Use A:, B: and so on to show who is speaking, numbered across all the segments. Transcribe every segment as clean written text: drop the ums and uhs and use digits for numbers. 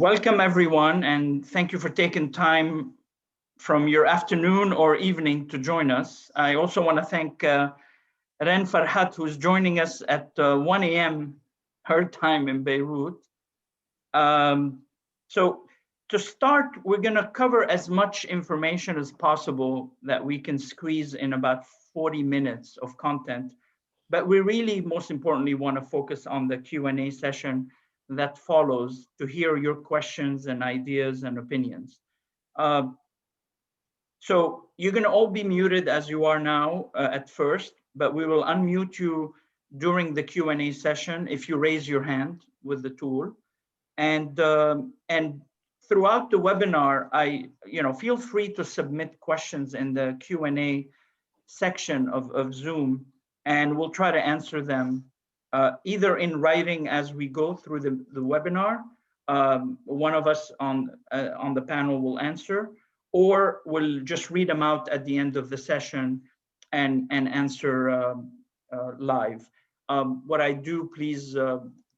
A: Welcome everyone, and thank you for taking time from your afternoon or evening to join us. I also want to thank Reine Farhat, who's joining us at 1 a.m. her time in Beirut. So to start, we're going to cover as much information as possible that we can squeeze in about 40 minutes of content. But we really, most importantly, want to focus on the Q&A session that follows to hear your questions and ideas and opinions. So you're going to all be muted as you are now at first, but we will unmute you during the Q&A session if you raise your hand with the tool. And throughout the webinar, feel free to submit questions in the Q&A section of Zoom, and we'll try to answer them either in writing as we go through the webinar. One of us on the panel will answer, or we'll just read them out at the end of the session and answer live. What I do please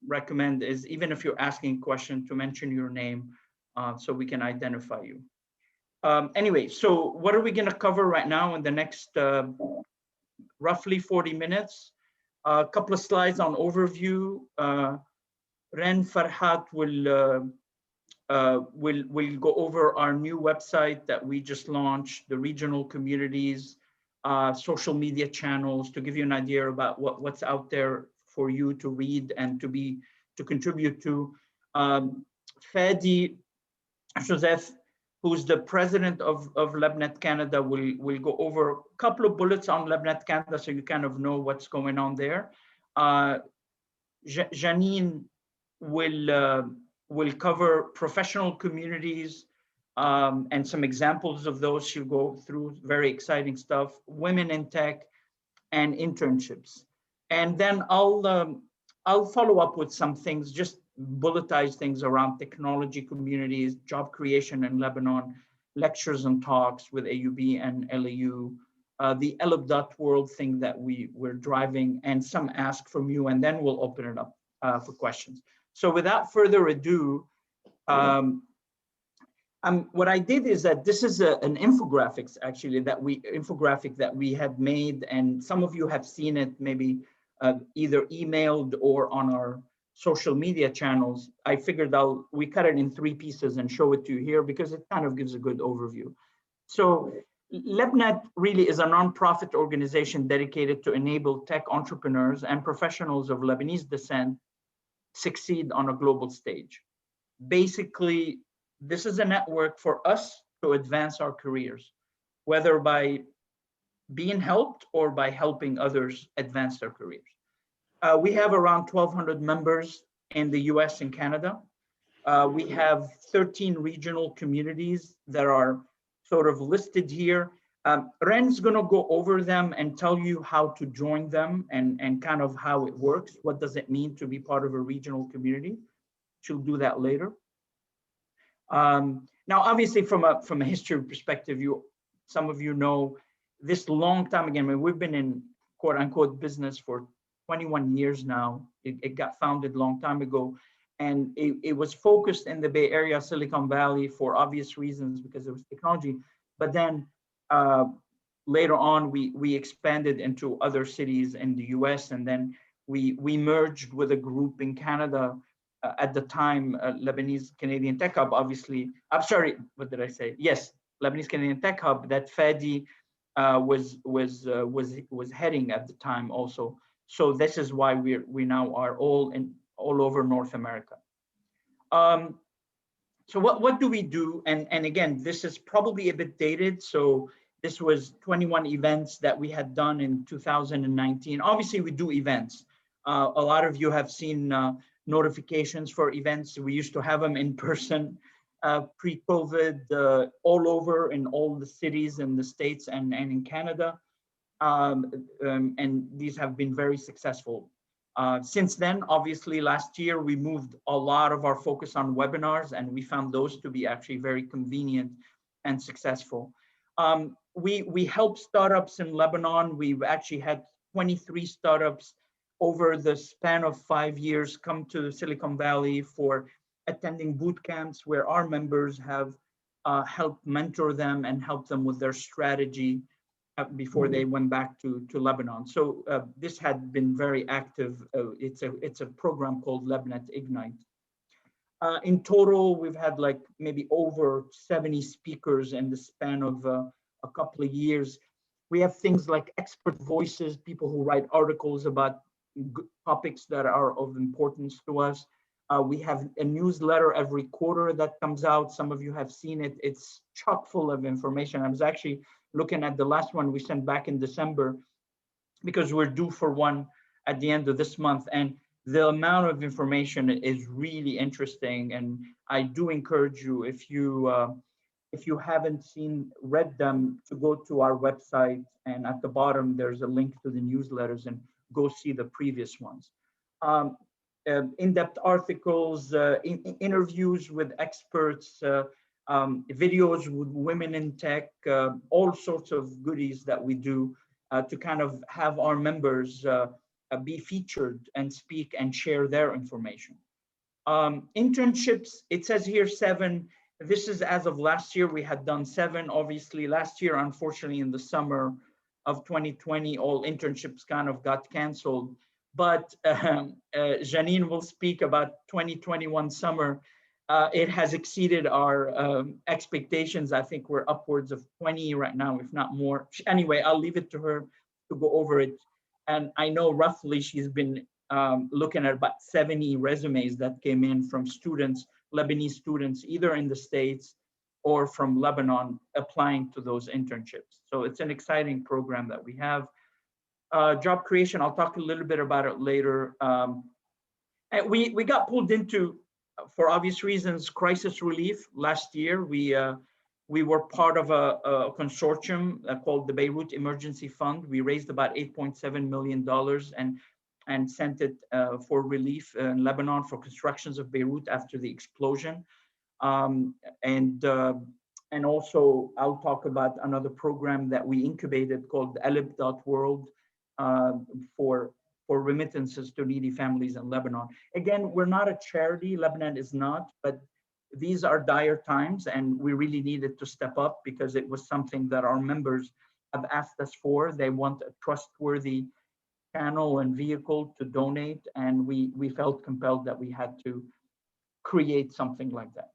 A: recommend is, even if you're asking a question, to mention your name so we can identify you. Anyway, so what are we going to cover right now in the next roughly 40 minutes? A couple of slides on overview. Reine Farhat will go over our new website that we just launched, the regional communities, social media channels, to give you an idea about what's out there for you to read and to contribute to. Fadi Joseph, who's the president of LebNet Canada, will go over a couple of bullets on LebNet Canada so you kind of know what's going on there. Jeanine will cover professional communities and some examples of those. She'll go through very exciting stuff, women in tech and internships. And then I'll follow up with some things, just bulletize things around technology communities, job creation in Lebanon, lectures and talks with AUB and LAU, the LebWorld thing that we're driving, and some ask from you, and then we'll open it up for questions. So without further ado, what I did is that this is an infographic actually that we had made, and some of you have seen it maybe either emailed or on our social media channels. I figured we cut it in 3 pieces and show it to you here because it kind of gives a good overview. So LebNet really is a nonprofit organization dedicated to enable tech entrepreneurs and professionals of Lebanese descent succeed on a global stage. Basically, this is a network for us to advance our careers, whether by being helped or by helping others advance their careers. We have around 1,200 members in the US and Canada. We have 13 regional communities that are sort of listed here. Reine's going to go over them and tell you how to join them and kind of how it works. What does it mean to be part of a regional community? She'll do that later. Now, obviously, from a history perspective, some of you know this long time again. I mean, we've been in quote unquote business for 21 years now. It got founded a long time ago, and it was focused in the Bay Area, Silicon Valley, for obvious reasons because it was technology. But then later on, we expanded into other cities in the US, and then we merged with a group in Canada at the time, Lebanese Canadian Tech Hub, obviously. I'm sorry, what did I say? Yes, Lebanese Canadian Tech Hub that Fadi was heading at the time also. So this is why we now are all over North America. So what do we do? And again, this is probably a bit dated. So this was 21 events that we had done in 2019. Obviously, we do events. A lot of you have seen notifications for events. We used to have them in person pre-COVID all over in all the cities in the States and in Canada. And these have been very successful. Since then, obviously, last year, we moved a lot of our focus on webinars, and we found those to be actually very convenient and successful. We help startups in Lebanon. We've actually had 23 startups over the span of 5 years come to Silicon Valley for attending boot camps where our members have helped mentor them and help them with their strategy before they went back to Lebanon. So this had been very active. It's a program called LebNet Ignite. In total, we've had like maybe over 70 speakers in the span of a couple of years. We have things like expert voices, people who write articles about topics that are of importance to us. We have a newsletter every quarter that comes out. Some of you have seen it. It's chock full of information. I was actually looking at the last one we sent back in December because we're due for one at the end of this month. And the amount of information is really interesting. And I do encourage you, if you haven't read them, to go to our website, and at the bottom there's a link to the newsletters, and go see the previous ones. In-depth articles, interviews with experts, videos with women in tech, all sorts of goodies that we do to kind of have our members be featured and speak and share their information. Internships, it says here 7. This is as of last year. We had done 7. Obviously, last year, unfortunately, in the summer of 2020, all internships kind of got canceled. But Jeanine will speak about 2021 summer. It has exceeded our expectations. I think we're upwards of 20 right now, if not more. Anyway, I'll leave it to her to go over it. And I know roughly she's been looking at about 70 resumes that came in from students, Lebanese students, either in the States or from Lebanon, applying to those internships. So it's an exciting program that we have. Job creation, I'll talk a little bit about it later. And we got pulled into, for obvious reasons, crisis relief last year. We were part of a consortium called the Beirut Emergency Fund. We raised about $8.7 million and sent it for relief in Lebanon for constructions of Beirut after the explosion. And also I'll talk about another program that we incubated called Alib.world for remittances to needy families in Lebanon. Again, we're not a charity, LebNet is not, but these are dire times and we really needed to step up because it was something that our members have asked us for. They want a trustworthy channel and vehicle to donate, and we felt compelled that we had to create something like that.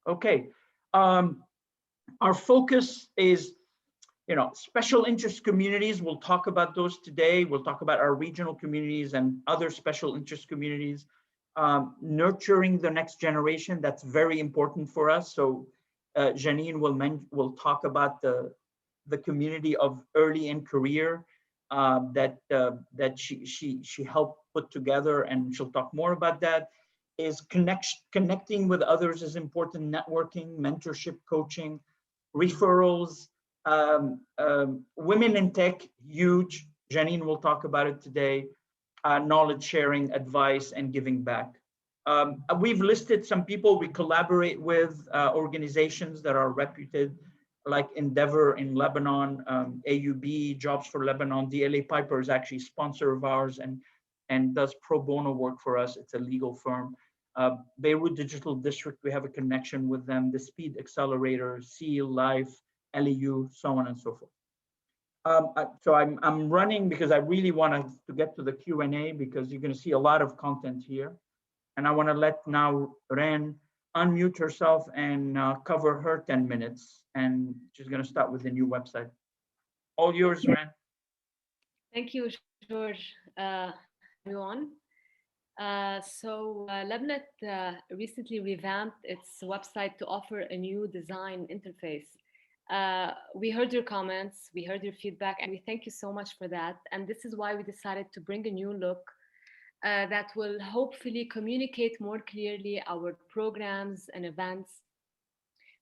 A: Okay, our focus is, special interest communities. We'll talk about those today. We'll talk about our regional communities and other special interest communities. Nurturing the next generation, that's very important for us. So Jeanine will talk about the community of early in career that she helped put together, and she'll talk more about that. Is connecting with others is important, networking, mentorship, coaching, referrals, women in tech, huge. Jeanine will talk about it today. Knowledge sharing, advice, and giving back. We've listed some people we collaborate with, organizations that are reputed, like Endeavor in Lebanon, AUB, Jobs for Lebanon. DLA Piper is actually a sponsor of ours and does pro bono work for us. It's a legal firm. Beirut Digital District, we have a connection with them. The Speed Accelerator, Seal, Life, LEU, so on and so forth. So I'm running because I really want to get to the Q&A because you're going to see a lot of content here. And I want to let now Reine unmute herself and cover her 10 minutes. And she's going to start with the new website. All yours, Reine.
B: Thank you, George. Everyone. LebNet recently revamped its website to offer a new design interface. We heard your comments, we heard your feedback, and we thank you so much for that. And this is why we decided to bring a new look that will hopefully communicate more clearly our programs and events,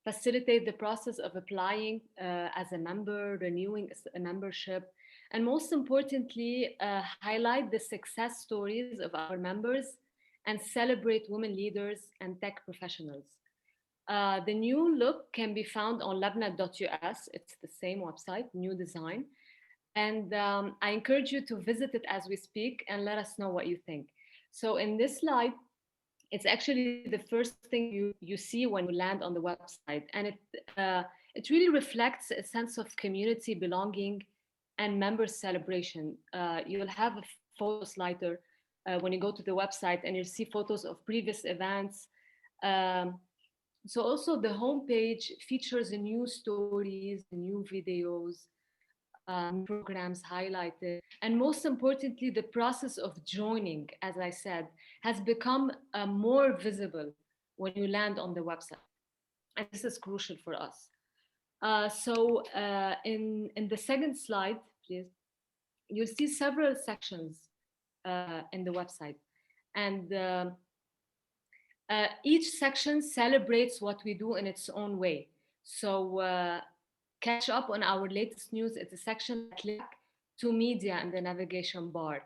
B: facilitate the process of applying as a member, renewing a membership, and most importantly, highlight the success stories of our members and celebrate women leaders and tech professionals. The new look can be found on lebnet.us. It's the same website, new design. And I encourage you to visit it as we speak and let us know what you think. So in this slide, It's actually the first thing you see when you land on the website. And it really reflects a sense of community belonging and member celebration. You'll have a photo slider when you go to the website, and you'll see photos of previous events. Um, so also the homepage features the new stories, the new videos, new programs highlighted. And most importantly, the process of joining, as I said, has become more visible when you land on the website. And this is crucial for us. In the second slide, please, you'll see several sections in the website. And each section celebrates what we do in its own way. So catch up on our latest news. It's a section that links to media in the navigation bar.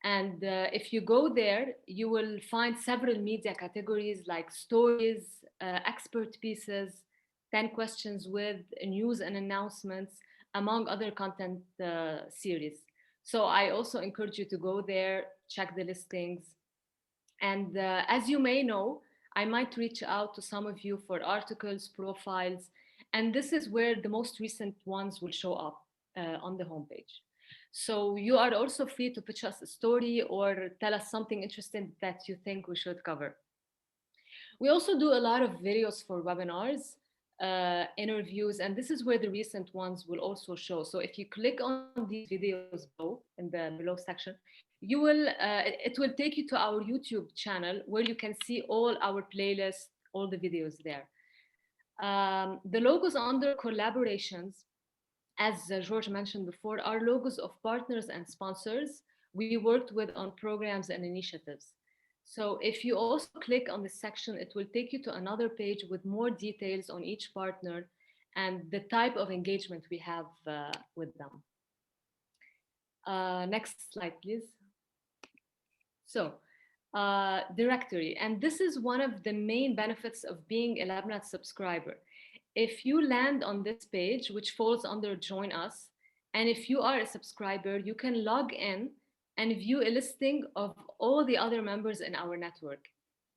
B: And if you go there, you will find several media categories like stories, expert pieces, 10 questions with news and announcements, among other content series. So I also encourage you to go there, check the listings. And as you may know, I might reach out to some of you for articles, profiles, and this is where the most recent ones will show up on the homepage. So you are also free to pitch us a story or tell us something interesting that you think we should cover. We also do a lot of videos for webinars, interviews, and this is where the recent ones will also show. So if you click on these videos below, in the below section, you will it will take you to our YouTube channel where you can see all our playlists, all the videos there. The logos under collaborations, as George mentioned before, are logos of partners and sponsors we worked with on programs and initiatives. So if you also click on this section, it will take you to another page with more details on each partner and the type of engagement we have with them. Next slide, please. So, directory, and this is one of the main benefits of being a LebNet subscriber. If you land on this page, which falls under Join Us, and if you are a subscriber, you can log in and view a listing of all the other members in our network.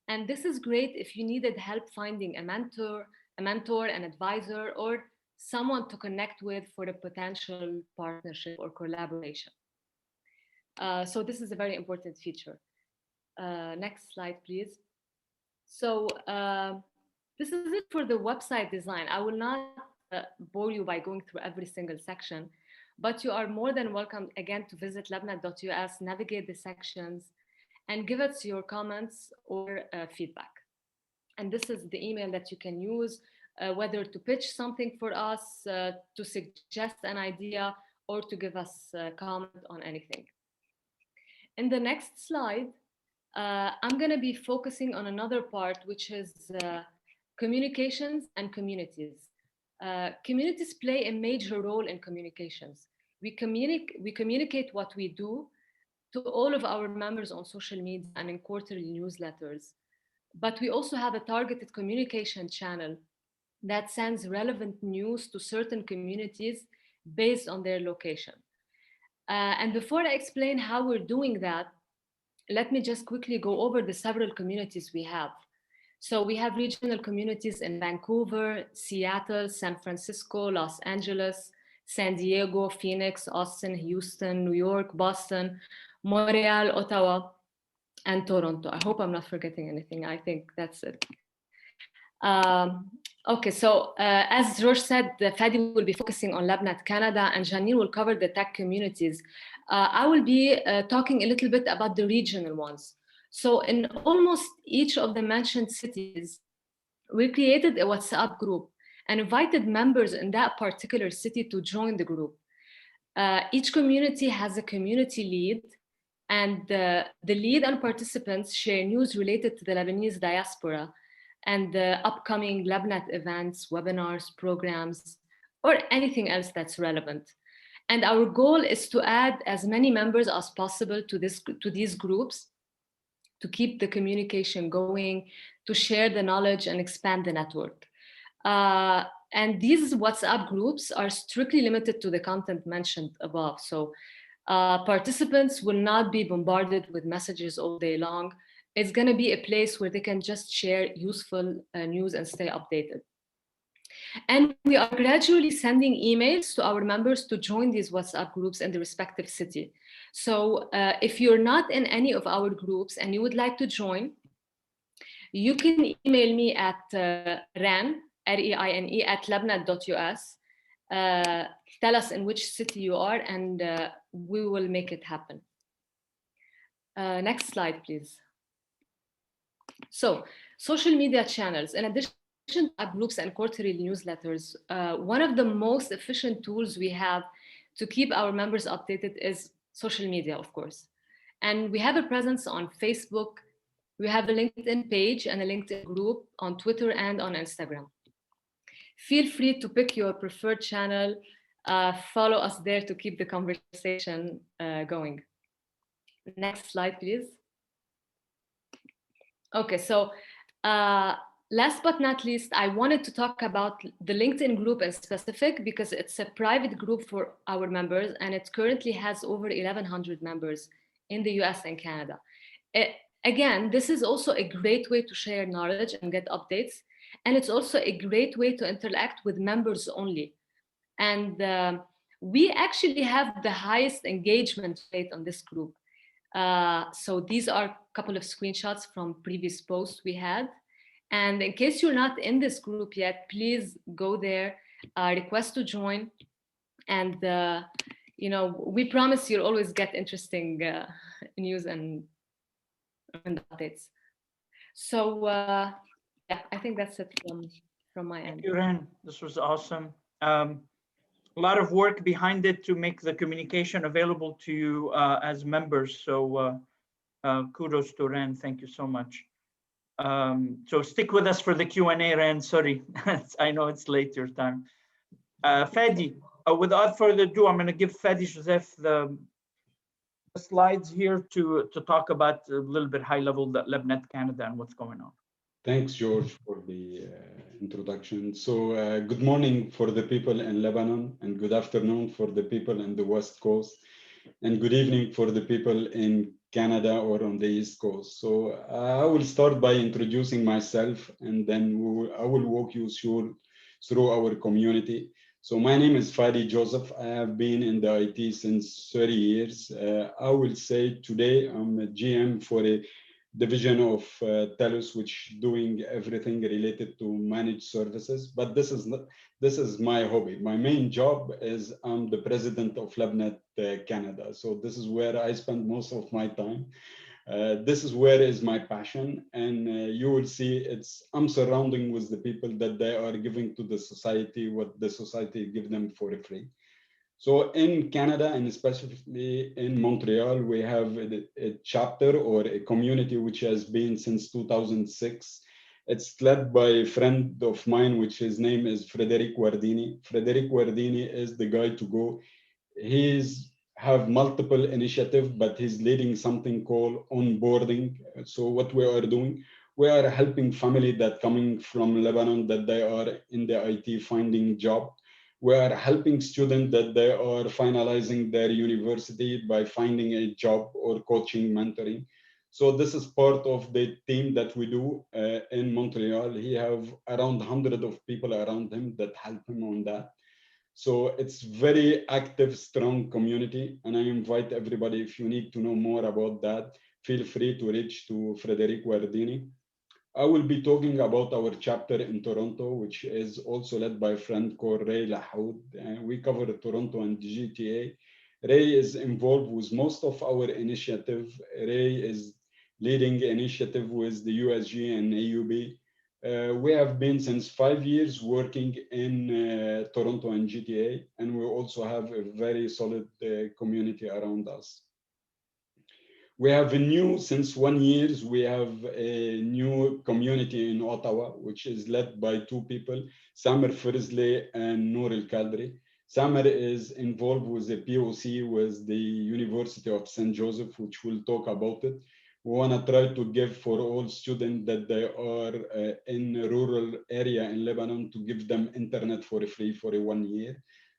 B: And this is great if you needed help finding a mentor, an advisor, or someone to connect with for a potential partnership or collaboration. So this is a very important feature. Next slide, please. So this is it for the website design. I will not bore you by going through every single section, but you are more than welcome again to visit lebnet.us, navigate the sections, and give us your comments or feedback. And this is the email that you can use, whether to pitch something for us, to suggest an idea, or to give us a comment on anything. In the next slide, I'm going to be focusing on another part, which is communications and communities. Communities play a major role in communications. We communicate what we do to all of our members on social media and in quarterly newsletters. But we also have a targeted communication channel that sends relevant news to certain communities based on their location. And before I explain how we're doing that, let me just quickly go over the several communities we have. So we have regional communities in Vancouver, Seattle, San Francisco, Los Angeles, San Diego, Phoenix, Austin, Houston, New York, Boston, Montreal, Ottawa, and Toronto. I hope I'm not forgetting anything. I think that's it. Okay, so as George said, Fadi will be focusing on LebNet Canada and Jeanine will cover the tech communities. I will be talking a little bit about the regional ones. So in almost each of the mentioned cities, we created a WhatsApp group and invited members in that particular city to join the group. Each community has a community lead, and the lead and participants share news related to the Lebanese diaspora and the upcoming LebNet events, webinars, programs, or anything else that's relevant. And our goal is to add as many members as possible to these groups, to keep the communication going, to share the knowledge and expand the network. And these WhatsApp groups are strictly limited to the content mentioned above. So participants will not be bombarded with messages all day long. It's going to be a place where they can just share useful news and stay updated. And we are gradually sending emails to our members to join these WhatsApp groups in the respective city. So if you're not in any of our groups and you would like to join, you can email me at Reine, R-E-I-N-E, at lebnet.us. Tell us in which city you are, and we will make it happen. Next slide, please. So, social media channels. In addition to app groups and quarterly newsletters, one of the most efficient tools we have to keep our members updated is social media, of course. And we have a presence on Facebook. We have a LinkedIn page and a LinkedIn group on Twitter and on Instagram. Feel free to pick your preferred channel. Follow us there to keep the conversation going. Next slide, please. Okay, so last but not least, I wanted to talk about the LinkedIn group in specific because it's a private group for our members and it currently has over 1,100 members in the US and Canada. Again, this is also a great way to share knowledge and get updates. And it's also a great way to interact with members only. And we actually have the highest engagement rate on this group. So these are a couple of screenshots from previous posts we had. And in case you're not in this group yet, please go there, request to join. And, you know, we promise you'll always get interesting news and updates. So yeah, I think that's it from my end.
A: Thank you, Reine. This was awesome. A lot of work behind it to make the communication available to you as members. So kudos to Reine. Thank you so much. So stick with us for the Q&A, Reine. Sorry, I know it's late your time. Fadi, without further ado, I'm going to give Fadi Joseph the slides here to talk about a little bit high level the LebNet Canada and what's going on.
C: Thanks, George, for the introduction. So good morning for the people in Lebanon, and good afternoon for the people in the West Coast, and good evening for the people in Canada or on the East Coast. So I will start by introducing myself, and then I will walk you through our community. So my name is Fadi Joseph. I have been in the IT since 30 years. I will say today I'm a GM for a division of TELUS, which doing everything related to managed services. But this is my hobby. My main job is I'm the president of LebNet Canada. So this is where I spend most of my time. This is where is my passion, and you will see I'm surrounding with the people that they are giving to the society what the society give them for free. So in Canada, and specifically in Montreal, we have a chapter or a community which has been since 2006. It's led by a friend of mine, which his name is Frederic Guardini. Frederic Guardini is the guy to go. He's have multiple initiatives, but he's leading something called onboarding. So what we are doing, we are helping family that coming from Lebanon that they are in the IT finding job. We are helping students that they are finalizing their university by finding a job or coaching, mentoring. So this is part of the team that we do in Montreal. He have around 100 of people around him that help him on that. So it's very active, strong community. And I invite everybody, if you need to know more about that, feel free to reach to Frederic Guardini. I will be talking about our chapter in Toronto, which is also led by a friend called Reine Farhat. We cover Toronto and GTA. Ray is involved with most of our initiative. Ray is leading initiative with the USG and AUB. We have been since 5 years working in Toronto and GTA, and we also have a very solid community around us. We have since 1 year, we have a new community in Ottawa, which is led by two people, Samer Frisley and Noor El-Kadri. Samer is involved with the POC with the University of St. Joseph, which we'll talk about it. We want to try to give for all students that they are in a rural area in Lebanon to give them internet for free for 1 year.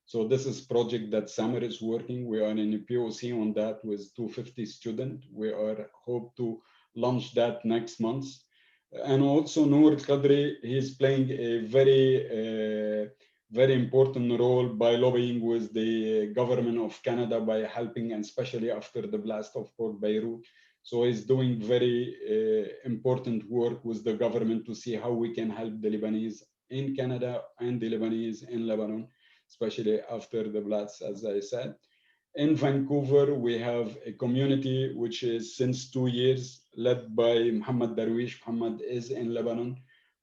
C: So this is project that Samer is working. We are in a POC on that with 250 students. We are hope to launch that next month. And also Noor Qadri, he's playing a very important role by lobbying with the government of Canada by helping, and especially after the blast of Port Beirut. So he's doing very important work with the government to see how we can help the Lebanese in Canada and the Lebanese in Lebanon, especially after the blast, as I said. In Vancouver, we have a community which is since 2 years led by Mohammed Darwish. Mohammed is in Lebanon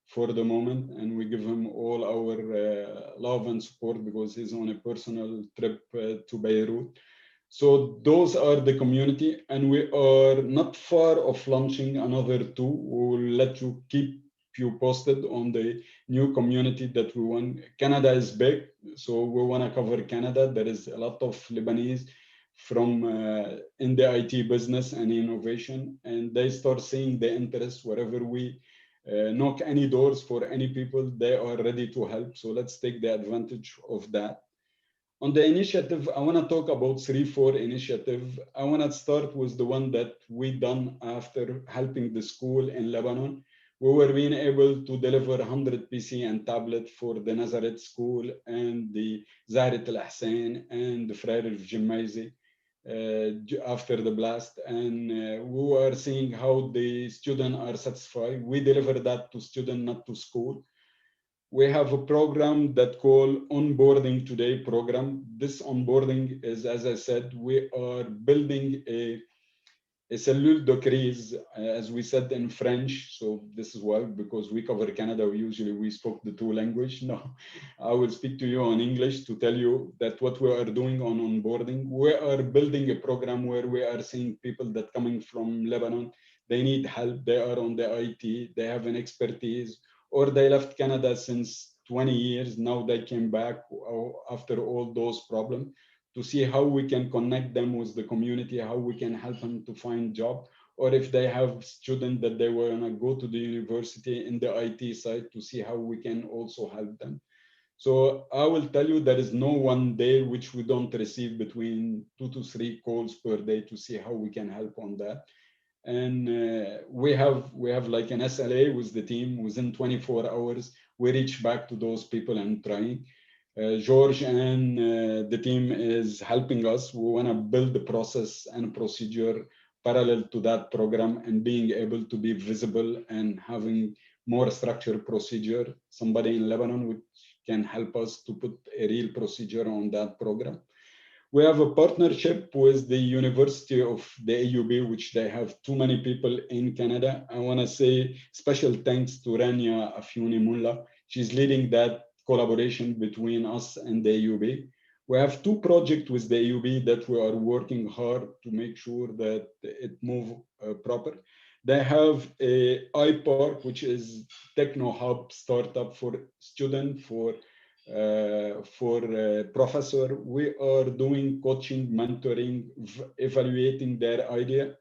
C: for the moment, and we give him all our love and support because he's on a personal trip to Beirut. So those are the community, and we are not far of launching another 2. We will let you keep you posted on the new community that we want. Canada is big, so we want to cover Canada. There is a lot of Lebanese from in the IT business and innovation, and they start seeing the interest wherever we knock any doors for any people, they are ready to help. So let's take the advantage of that. On the initiative, I want to talk about 3-4 initiative. I want to start with the one that we done after helping the school in Lebanon. We were being able to deliver 100 PC and tablet for the Nazareth School and the Zahrat Al-Hussein and the Frere al-Jemaizi after the blast. And we are seeing how the students are satisfied. We deliver that to students, not to school. We have a program that called Onboarding Today program. This onboarding is, as I said, we are building a cellule de crise, as we said in French. So this is why, because we cover Canada, we spoke the 2 languages. No, I will speak to you on English to tell you that what we are doing on onboarding. We are building a program where we are seeing people that coming from Lebanon, they need help, they are on the IT, they have an expertise, or they left Canada since 20 years, now they came back after all those problems, to see how we can connect them with the community, how we can help them to find job, or if they have students that they want to go to the university in the IT side, to see how we can also help them. So I will tell you, there is no one day which we don't receive between 2 to 3 calls per day to see how we can help on that. And we have like an SLA with the team. Within 24 hours, we reach back to those people and trying. George and the team is helping us. We want to build the process and procedure parallel to that program and being able to be visible and having more structured procedure. Somebody in Lebanon which can help us to put a real procedure on that program. We have a partnership with the University of the AUB, which they have too many people in Canada. I want to say special thanks to Rania Afyouni Mulla. She's leading that collaboration between us and the AUB. We have 2 projects with the AUB that we are working hard to make sure that it moves proper. They have a iPark, which is Techno Hub startup for students, for professor. We are doing coaching, mentoring, evaluating their idea.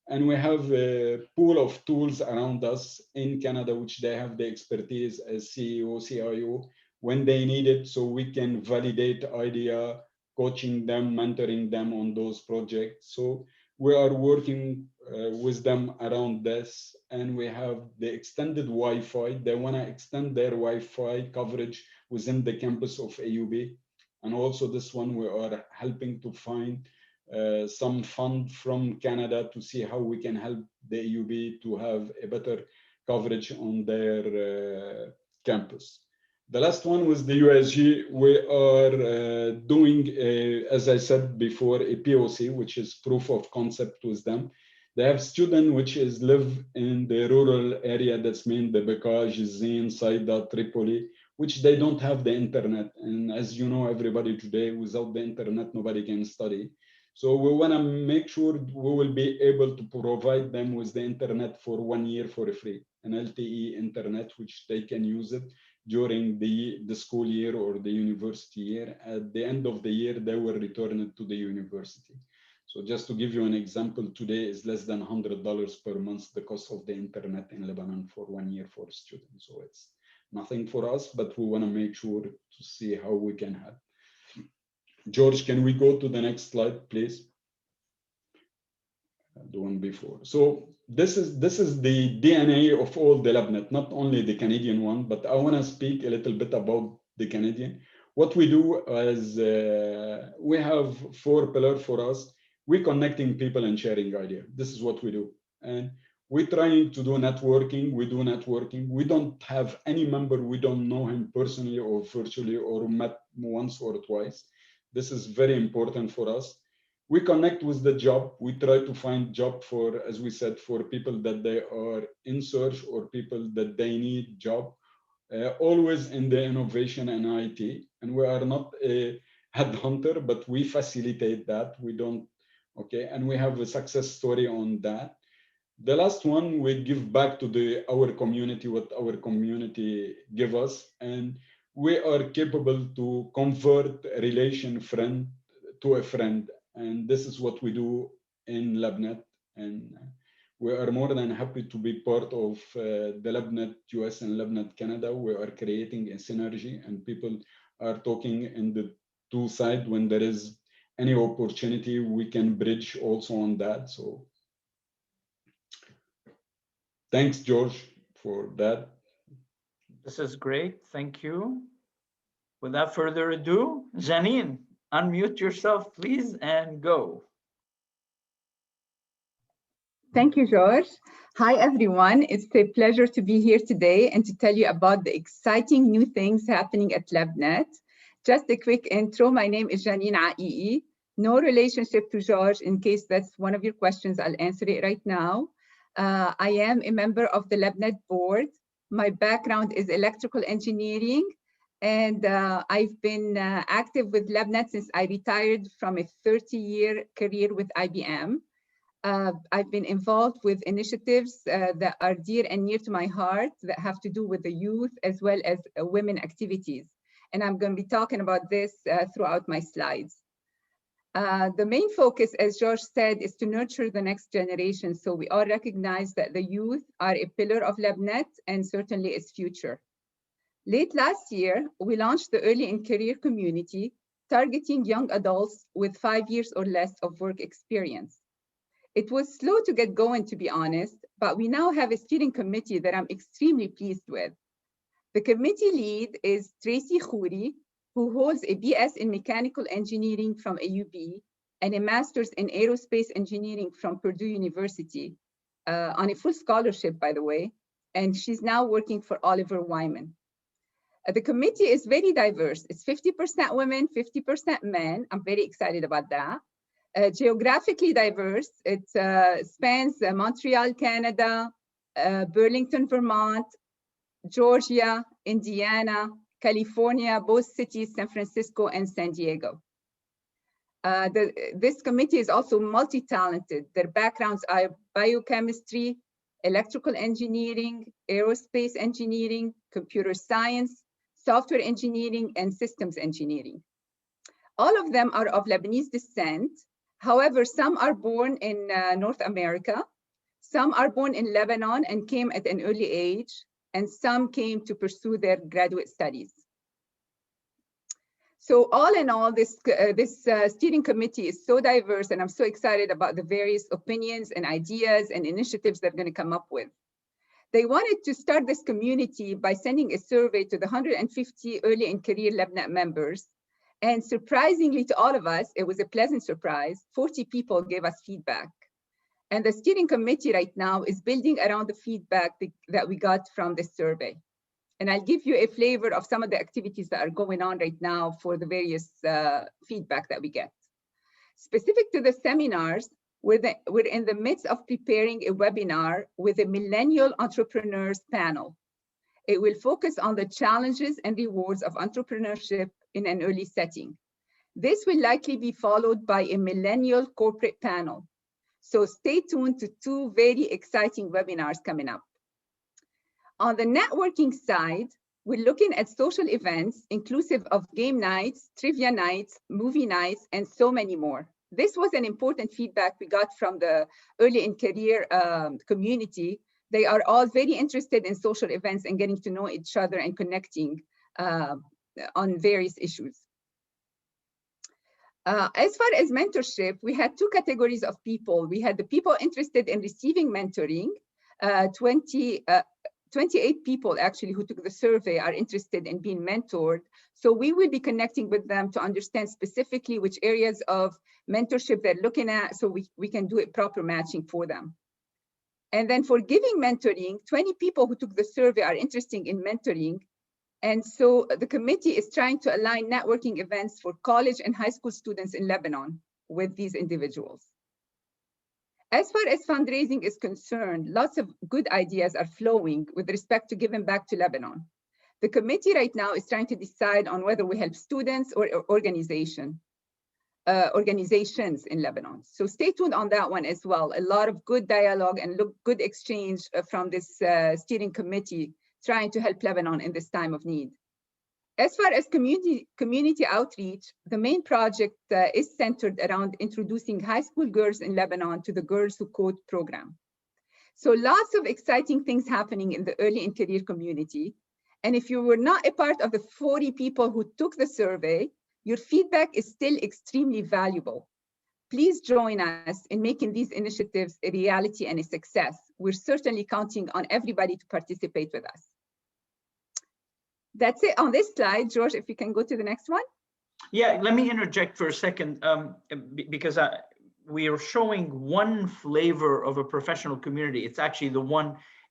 C: And we have a pool of tools around us in Canada, which they have the expertise as CEO, CIO, when they need it, so we can validate idea, coaching them, mentoring them on those projects. So we are working with them around this, and we have the extended Wi-Fi. They want to extend their Wi-Fi coverage within the campus of AUB. And also this one, we are helping to find some fund from Canada to see how we can help the AUB to have a better coverage on their campus. The last one was the USG. We are doing, as I said before, a POC, which is proof of concept with them. They have students which is live in the rural area that's mean the Bekaj, Zin, Saida, Tripoli, which they don't have the internet. And as you know, everybody today, without the internet, nobody can study. So we want to make sure we will be able to provide them with the internet for 1 year for free, an LTE internet, which they can use it during the school year or the university year. At the end of the year, they will return it to the university. So just to give you an example, today is less than $100 per month, the cost of the internet in Lebanon for 1 year for students. So it's nothing for us, but we want to make sure to see how we can help. George, can we go to the next slide, please? the one before. So this is the DNA of all the LebNet, not only the Canadian one, but I want to speak a little bit about the Canadian. What we do is we have 4 pillars for us. We're connecting people and sharing ideas. This is what we do. And we're trying to do networking. We do networking. We don't have any member, we don't know him personally or virtually or met once or twice. This is very important for us. We connect with the job. We try to find job for, as we said, for people that they are in search or people that they need job. Always in the innovation and IT. And we are not a headhunter, but we facilitate that. We don't, okay. And we have a success story on that. The last one, we give back to our community, what our community give us. And we are capable to convert a relation friend to a friend. And this is what we do in LebNet. And we are more than happy to be part of the LebNet US and LebNet Canada. We are creating a synergy and people are talking in the 2 sides. When there is any opportunity, we can bridge also on that. So thanks, George, for that.
A: This is great. Thank you. Without further ado, Jeanine, unmute yourself, please, and go.
D: Thank you, George. Hi, everyone. It's a pleasure to be here today and to tell you about the exciting new things happening at LebNet. Just a quick intro. My name is Jeanine Akiki. No relationship to George. In case that's one of your questions, I'll answer it right now. I am a member of the LebNet board. My background is electrical engineering, and I've been active with LebNet since I retired from a 30-year career with IBM. I've been involved with initiatives that are dear and near to my heart that have to do with the youth as well as women activities. And I'm going to be talking about this throughout my slides. The main focus, as George said, is to nurture the next generation. So we all recognize that the youth are a pillar of LebNet and certainly its future. Late last year, we launched the Early in Career community, targeting young adults with 5 years or less of work experience. It was slow to get going, to be honest, but we now have a steering committee that I'm extremely pleased with. The committee lead is Tracy Khouri, who holds a BS in Mechanical Engineering from AUB and a Master's in Aerospace Engineering from Purdue University, on a full scholarship, by the way, and she's now working for Oliver Wyman. The committee is very diverse. It's 50% women, 50% men. I'm very excited about that. Geographically diverse. It spans Montreal, Canada, Burlington, Vermont, Georgia, Indiana, California, both cities, San Francisco and San Diego. This committee is also multi-talented. Their backgrounds are biochemistry, electrical engineering, aerospace engineering, computer science, software engineering, and systems engineering. All of them are of Lebanese descent. However, some are born in North America, some are born in Lebanon and came at an early age, and some came to pursue their graduate studies. So all in all, this steering committee is so diverse, and I'm so excited about the various opinions and ideas and initiatives they're going to come up with. They wanted to start this community by sending a survey to the 150 early in career LebNet members. And surprisingly to all of us, it was a pleasant surprise. 40 people gave us feedback. And the steering committee right now is building around the feedback that we got from this survey. And I'll give you a flavor of some of the activities that are going on right now for the various feedback that we get. Specific to the seminars, we're in the midst of preparing a webinar with a millennial entrepreneurs panel. It will focus on the challenges and rewards of entrepreneurship in an early setting. This will likely be followed by a millennial corporate panel. So stay tuned to 2 very exciting webinars coming up. On the networking side, we're looking at social events inclusive of game nights, trivia nights, movie nights, and so many more. This was an important feedback we got from the early in career community. They are all very interested in social events and getting to know each other and connecting on various issues. As far as mentorship, we had two categories of people. We had the people interested in receiving mentoring. 28 people actually who took the survey are interested in being mentored. So we will be connecting with them to understand specifically which areas of mentorship they're looking at so we can do it proper matching for them. And then for giving mentoring, 20 people who took the survey are interested in mentoring. And so the committee is trying to align networking events for college and high school students in Lebanon with these individuals. As far as fundraising is concerned, lots of good ideas are flowing with respect to giving back to Lebanon. The committee right now is trying to decide on whether we help students or organizations in Lebanon. So stay tuned on that one as well. A lot of good dialogue and good exchange from this steering committee trying to help Lebanon in this time of need. As far as community outreach, the main project is centered around introducing high school girls in Lebanon to the Girls Who Code program. So lots of exciting things happening in the early in career community. And if you were not a part of the 40 people who took the survey, your feedback is still extremely valuable. Please join us in making these initiatives a reality and a success. We're certainly counting on everybody to participate with us. That's it on this slide. George, if you can go to the next one.
A: Yeah, let me interject for a second, because we are showing one flavor of a professional community. It's actually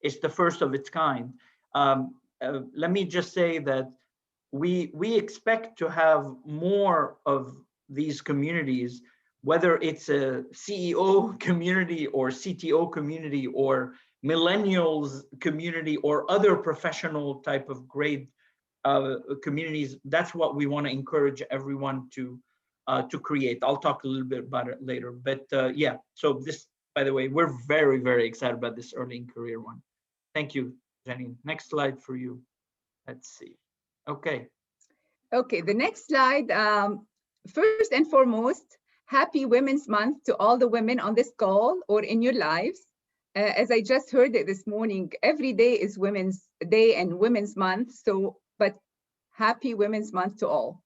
A: it's the first of its kind. Let me just say that we expect to have more of these communities, whether it's a CEO community or CTO community or millennials community or other professional type of great communities. That's what we want to encourage everyone to create. I'll talk a little bit about it later, but yeah, so this, by the way, we're very, very excited about this early in career one. Thank you, Jeanine. Next slide for you. Let's see. Okay,
D: the next slide. First and foremost, happy Women's Month to all the women on this call or in your lives. As I just heard it this morning, every day is Women's Day and Women's Month. But happy Women's Month to all.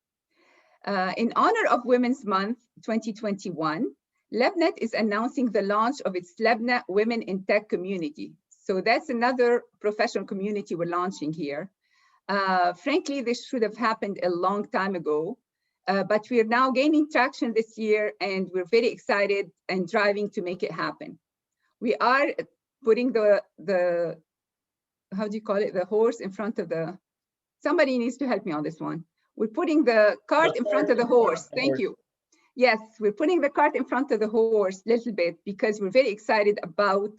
D: In honor of Women's Month 2021, LebNet is announcing the launch of its LebNet Women in Tech community. So that's another professional community we're launching here. Frankly, this should have happened a long time ago, but we are now gaining traction this year and we're very excited and driving to make it happen. We are putting the how do you call it? The horse in front of the, somebody needs to help me on this one. We're putting the cart in front of the horse. Thank you. Yes, we're putting the cart in front of the horse a little bit because we're very excited about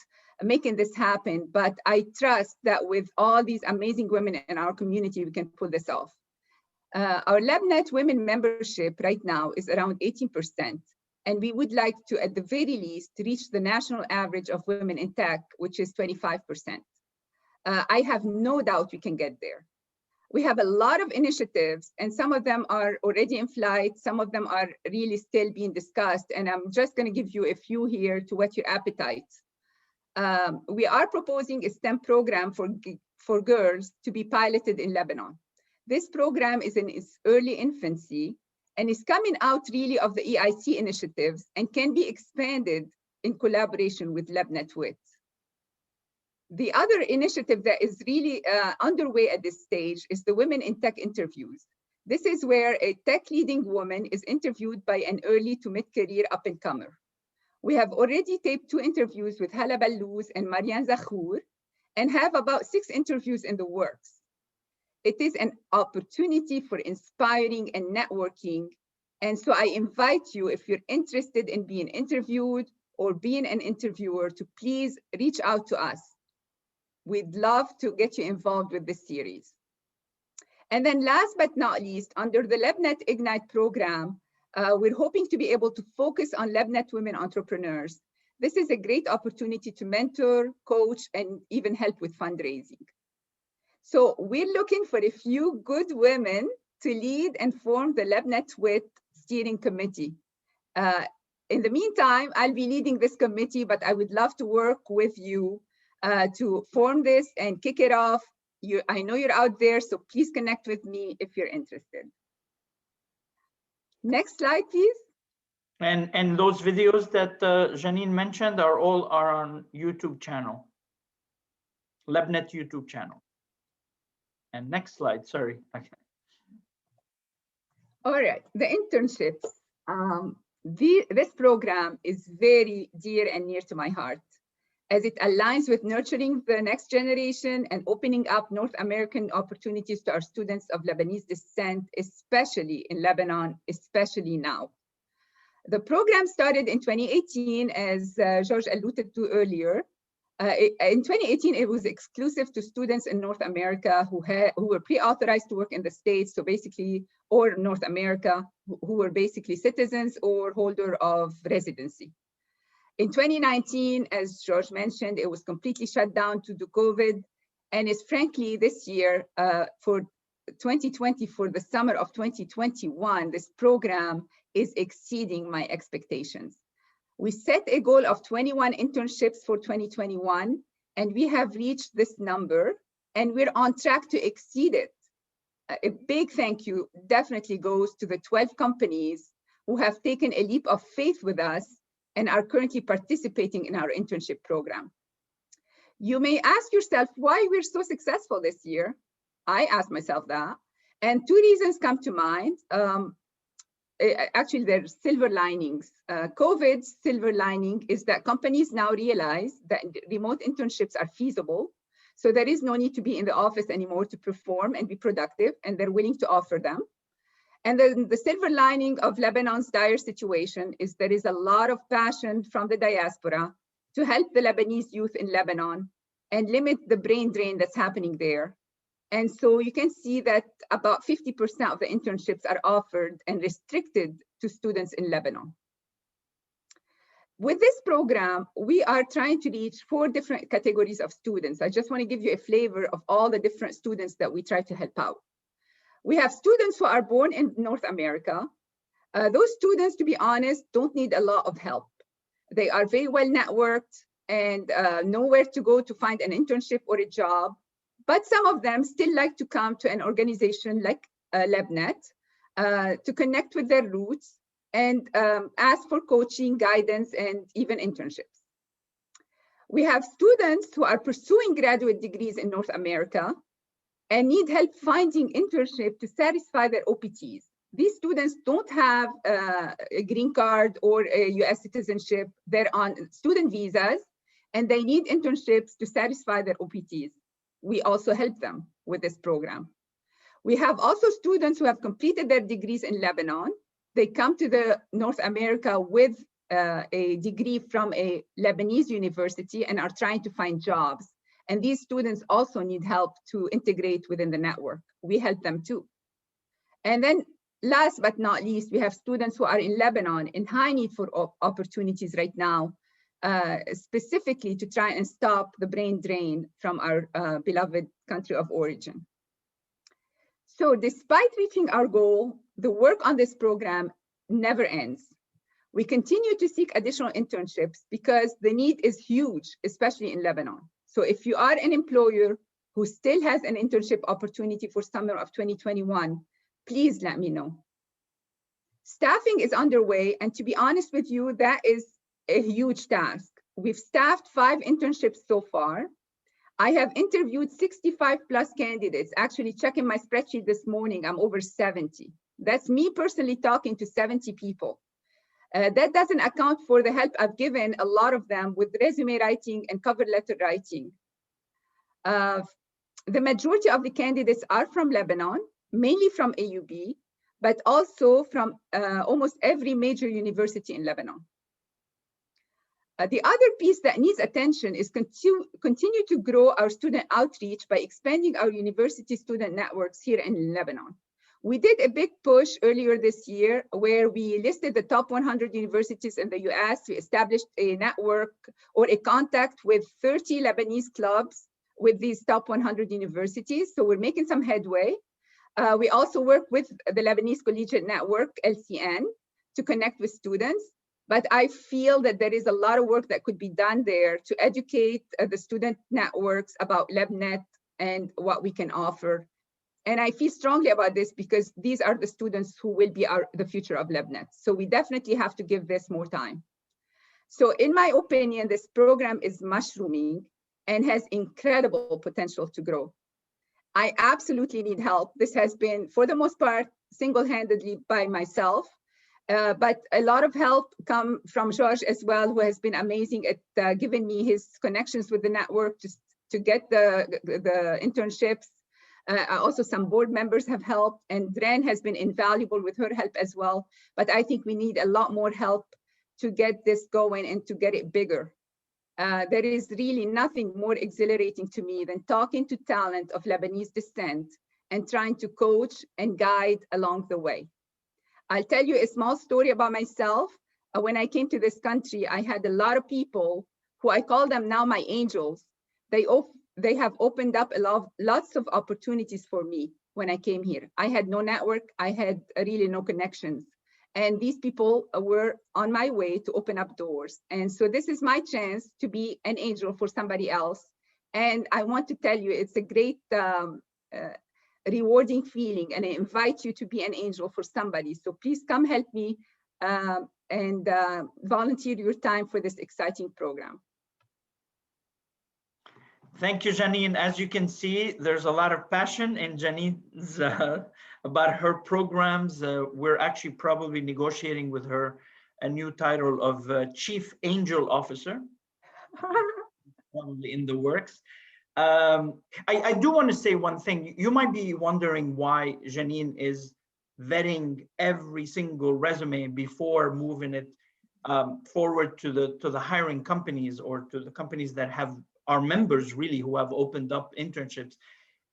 D: making this happen. But I trust that with all these amazing women in our community, we can pull this off. Our LebNet women membership right now is around 18%. And we would like to, at the very least, reach the national average of women in tech, which is 25%. I have no doubt we can get there. We have a lot of initiatives and some of them are already in flight. Some of them are really still being discussed. And I'm just going to give you a few here to whet your appetite. We are proposing a STEM program for girls to be piloted in Lebanon. This program is in its early infancy and is coming out really of the EIC initiatives and can be expanded in collaboration with LebNet WiT. The other initiative that is really underway at this stage is the Women in Tech interviews. This is where a tech leading woman is interviewed by an early to mid-career up-and-comer. We have already taped 2 interviews with Hala Ballouz and Marianne Zakhour and have about 6 interviews in the works. It is an opportunity for inspiring and networking. And so I invite you, if you're interested in being interviewed or being an interviewer, to please reach out to us. We'd love to get you involved with this series. And then last but not least, under the LebNet Ignite program, we're hoping to be able to focus on LebNet women entrepreneurs. This is a great opportunity to mentor, coach, and even help with fundraising. So we're looking for a few good women to lead and form the LebNet WiT steering committee. In the meantime, I'll be leading this committee, but I would love to work with you to form this and kick it off. I know you're out there, so please connect with me if you're interested. Next slide, please.
A: And those videos that Jeanine mentioned are all on YouTube channel, LebNet YouTube channel. And next slide, sorry. Okay.
D: All right, the internships. This program is very dear and near to my heart, as it aligns with nurturing the next generation and opening up North American opportunities to our students of Lebanese descent, especially in Lebanon, especially now. The program started in 2018, as George alluded to earlier. In 2018, it was exclusive to students in North America who were pre-authorized to work in the States, so basically, or North America, who were basically citizens or holder of residency. In 2019, as George mentioned, it was completely shut down due to COVID, and is frankly this year, for 2020, for the summer of 2021, this program is exceeding my expectations. We set a goal of 21 internships for 2021, and we have reached this number, and we're on track to exceed it. A big thank you definitely goes to the 12 companies who have taken a leap of faith with us and are currently participating in our internship program. You may ask yourself why we're so successful this year. I asked myself that, and two reasons come to mind. Actually, there's silver linings. COVID's silver lining is that companies now realize that remote internships are feasible. So there is no need to be in the office anymore to perform and be productive, and they're willing to offer them. And then the silver lining of Lebanon's dire situation is there is a lot of passion from the diaspora to help the Lebanese youth in Lebanon and limit the brain drain that's happening there. And so you can see that about 50% of the internships are offered and restricted to students in Lebanon. With this program, we are trying to reach 4 different categories of students. I just want to give you a flavor of all the different students that we try to help out. We have students who are born in North America. Those students, to be honest, don't need a lot of help. They are very well networked and know where to go to find an internship or a job. But some of them still like to come to an organization like LebNet to connect with their roots and ask for coaching, guidance, and even internships. We have students who are pursuing graduate degrees in North America and need help finding internship to satisfy their OPTs. These students don't have a green card or a US citizenship. They're on student visas, and they need internships to satisfy their OPTs. We also help them with this program. We have also students who have completed their degrees in Lebanon. They come to the North America with a degree from a Lebanese university and are trying to find jobs. And these students also need help to integrate within the network. We help them too. And then last but not least, we have students who are in Lebanon in high need for opportunities right now, specifically to try and stop the brain drain from our beloved country of origin. So despite reaching our goal, the work on this program never ends. We continue to seek additional internships because the need is huge, especially in Lebanon. So if you are an employer who still has an internship opportunity for summer of 2021, please let me know. Staffing is underway, and to be honest with you, that is a huge task. We've staffed 5 internships so far. I have interviewed 65 plus candidates. Actually, checking my spreadsheet this morning, I'm over 70. That's me personally talking to 70 people. That doesn't account for the help I've given a lot of them with resume writing and cover letter writing. The majority of the candidates are from Lebanon, mainly from AUB, but also from almost every major university in Lebanon. The other piece that needs attention is continue to grow our student outreach by expanding our university student networks here in Lebanon. We did a big push earlier this year where we listed the top 100 universities in the US. We established a network or a contact with 30 Lebanese clubs with these top 100 universities. So we're making some headway. We also work with the Lebanese Collegiate Network, LCN, to connect with students. But I feel that there is a lot of work that could be done there to educate the student networks about LebNet and what we can offer And I feel strongly about this because these are the students who will be the future of LebNet. So we definitely have to give this more time. So in my opinion, this program is mushrooming and has incredible potential to grow. I absolutely need help. This has been, for the most part, single-handedly by myself, but a lot of help come from George as well, who has been amazing at giving me his connections with the network just to get the internships. Also, some board members have helped, and Reine has been invaluable with her help as well. But I think we need a lot more help to get this going and to get it bigger. There is really nothing more exhilarating to me than talking to talent of Lebanese descent and trying to coach and guide along the way. I'll tell you a small story about myself. When I came to this country, I had a lot of people who I call them now my angels. They have opened up lots of opportunities for me when I came here. I had no network, I had really no connections. And these people were on my way to open up doors. And so this is my chance to be an angel for somebody else. And I want to tell you, it's a great rewarding feeling, and I invite you to be an angel for somebody. So please come help me and volunteer your time for this exciting program.
A: Thank you, Jeanine. As you can see, there's a lot of passion in Jeanine's about her programs. We're actually probably negotiating with her a new title of Chief Angel Officer, probably in the works. I do want to say one thing. You might be wondering why Jeanine is vetting every single resume before moving it forward to the hiring companies or to the companies that have our members really who have opened up internships.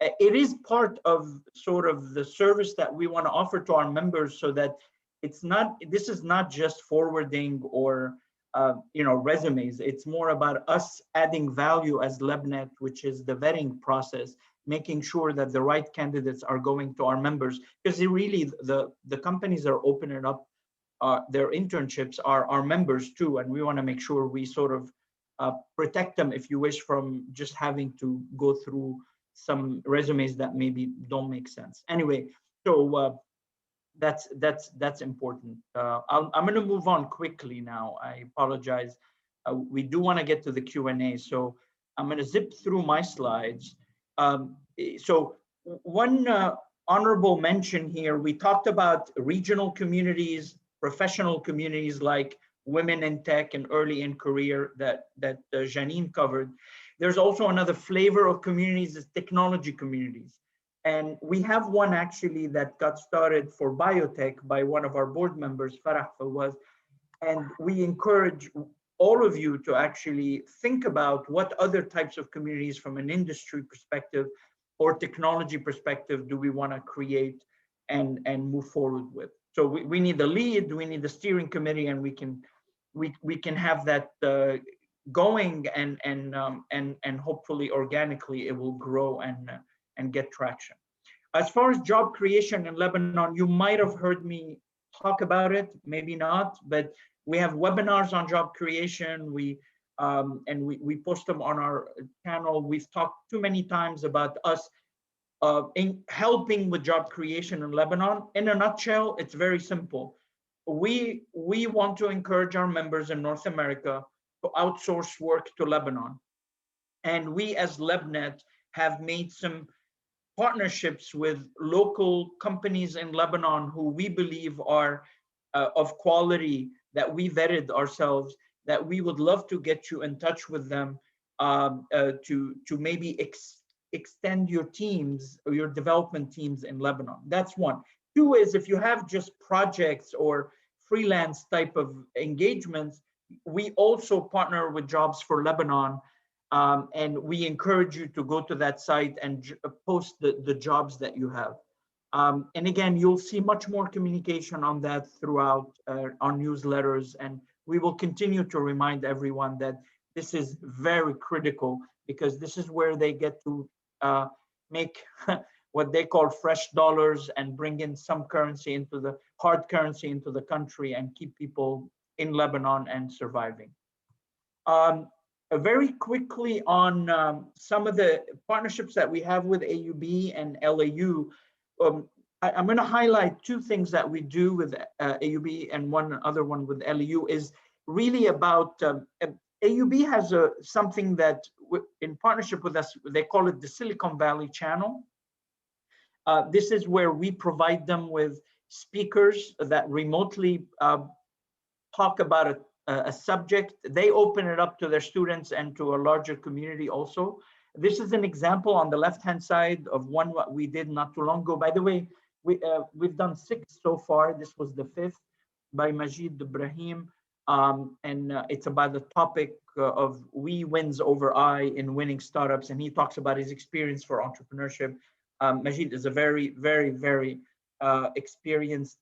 A: It is part of sort of the service that we want to offer to our members, so that this is not just forwarding or resumes. It's more about us adding value as LebNet, which is the vetting process, making sure that the right candidates are going to our members, because really the companies that are opening up their internships are our members too, and we want to make sure we sort of protect them, if you wish, from just having to go through some resumes that maybe don't make sense. Anyway, so that's important. I'm going to move on quickly now. I apologize. We do want to get to the Q&A, so I'm going to zip through my slides. So one honorable mention here, we talked about regional communities, professional communities like women in tech and early in career that Jeanine covered. There's also another flavor of communities, is technology communities. And we have one actually that got started for Biotech by one of our board members, Farhat, and we encourage all of you to actually think about what other types of communities from an industry perspective or technology perspective do we want to create and move forward with. So we need a lead, we need a steering committee, and we can have that going, and hopefully organically it will grow and get traction. As far as job creation in Lebanon, you might have heard me talk about it, maybe not, but we have webinars on job creation. We post them on our channel. We've talked too many times about us in helping with job creation in Lebanon. In a nutshell, it's very simple. We want to encourage our members in North America to outsource work to Lebanon. And we as LebNet have made some partnerships with local companies in Lebanon who we believe are of quality, that we vetted ourselves, that we would love to get you in touch with them to maybe extend your teams or your development teams in Lebanon. That's one. Two is, if you have just projects or freelance type of engagements, we also partner with Jobs for Lebanon, and we encourage you to go to that site and post the jobs that you have. And again, you'll see much more communication on that throughout our newsletters, and we will continue to remind everyone that this is very critical, because this is where they get to make what they call fresh dollars and bring in some currency into the hard currency into the country and keep people in Lebanon and surviving. Very quickly on some of the partnerships that we have with AUB and LAU. I'm going to highlight two things that we do with AUB, and one other one with LAU is really about AUB has something that in partnership with us, they call it the Silicon Valley Channel. This is where we provide them with speakers that remotely talk about a subject. They open it up to their students and to a larger community also. This is an example on the left-hand side of one what we did not too long ago. By the way, we've done 6 so far. This was the 5th by Majid Ibrahim. And it's about the topic of we wins over I in winning startups. And he talks about his experience for entrepreneurship. Majid is a very, very, very experienced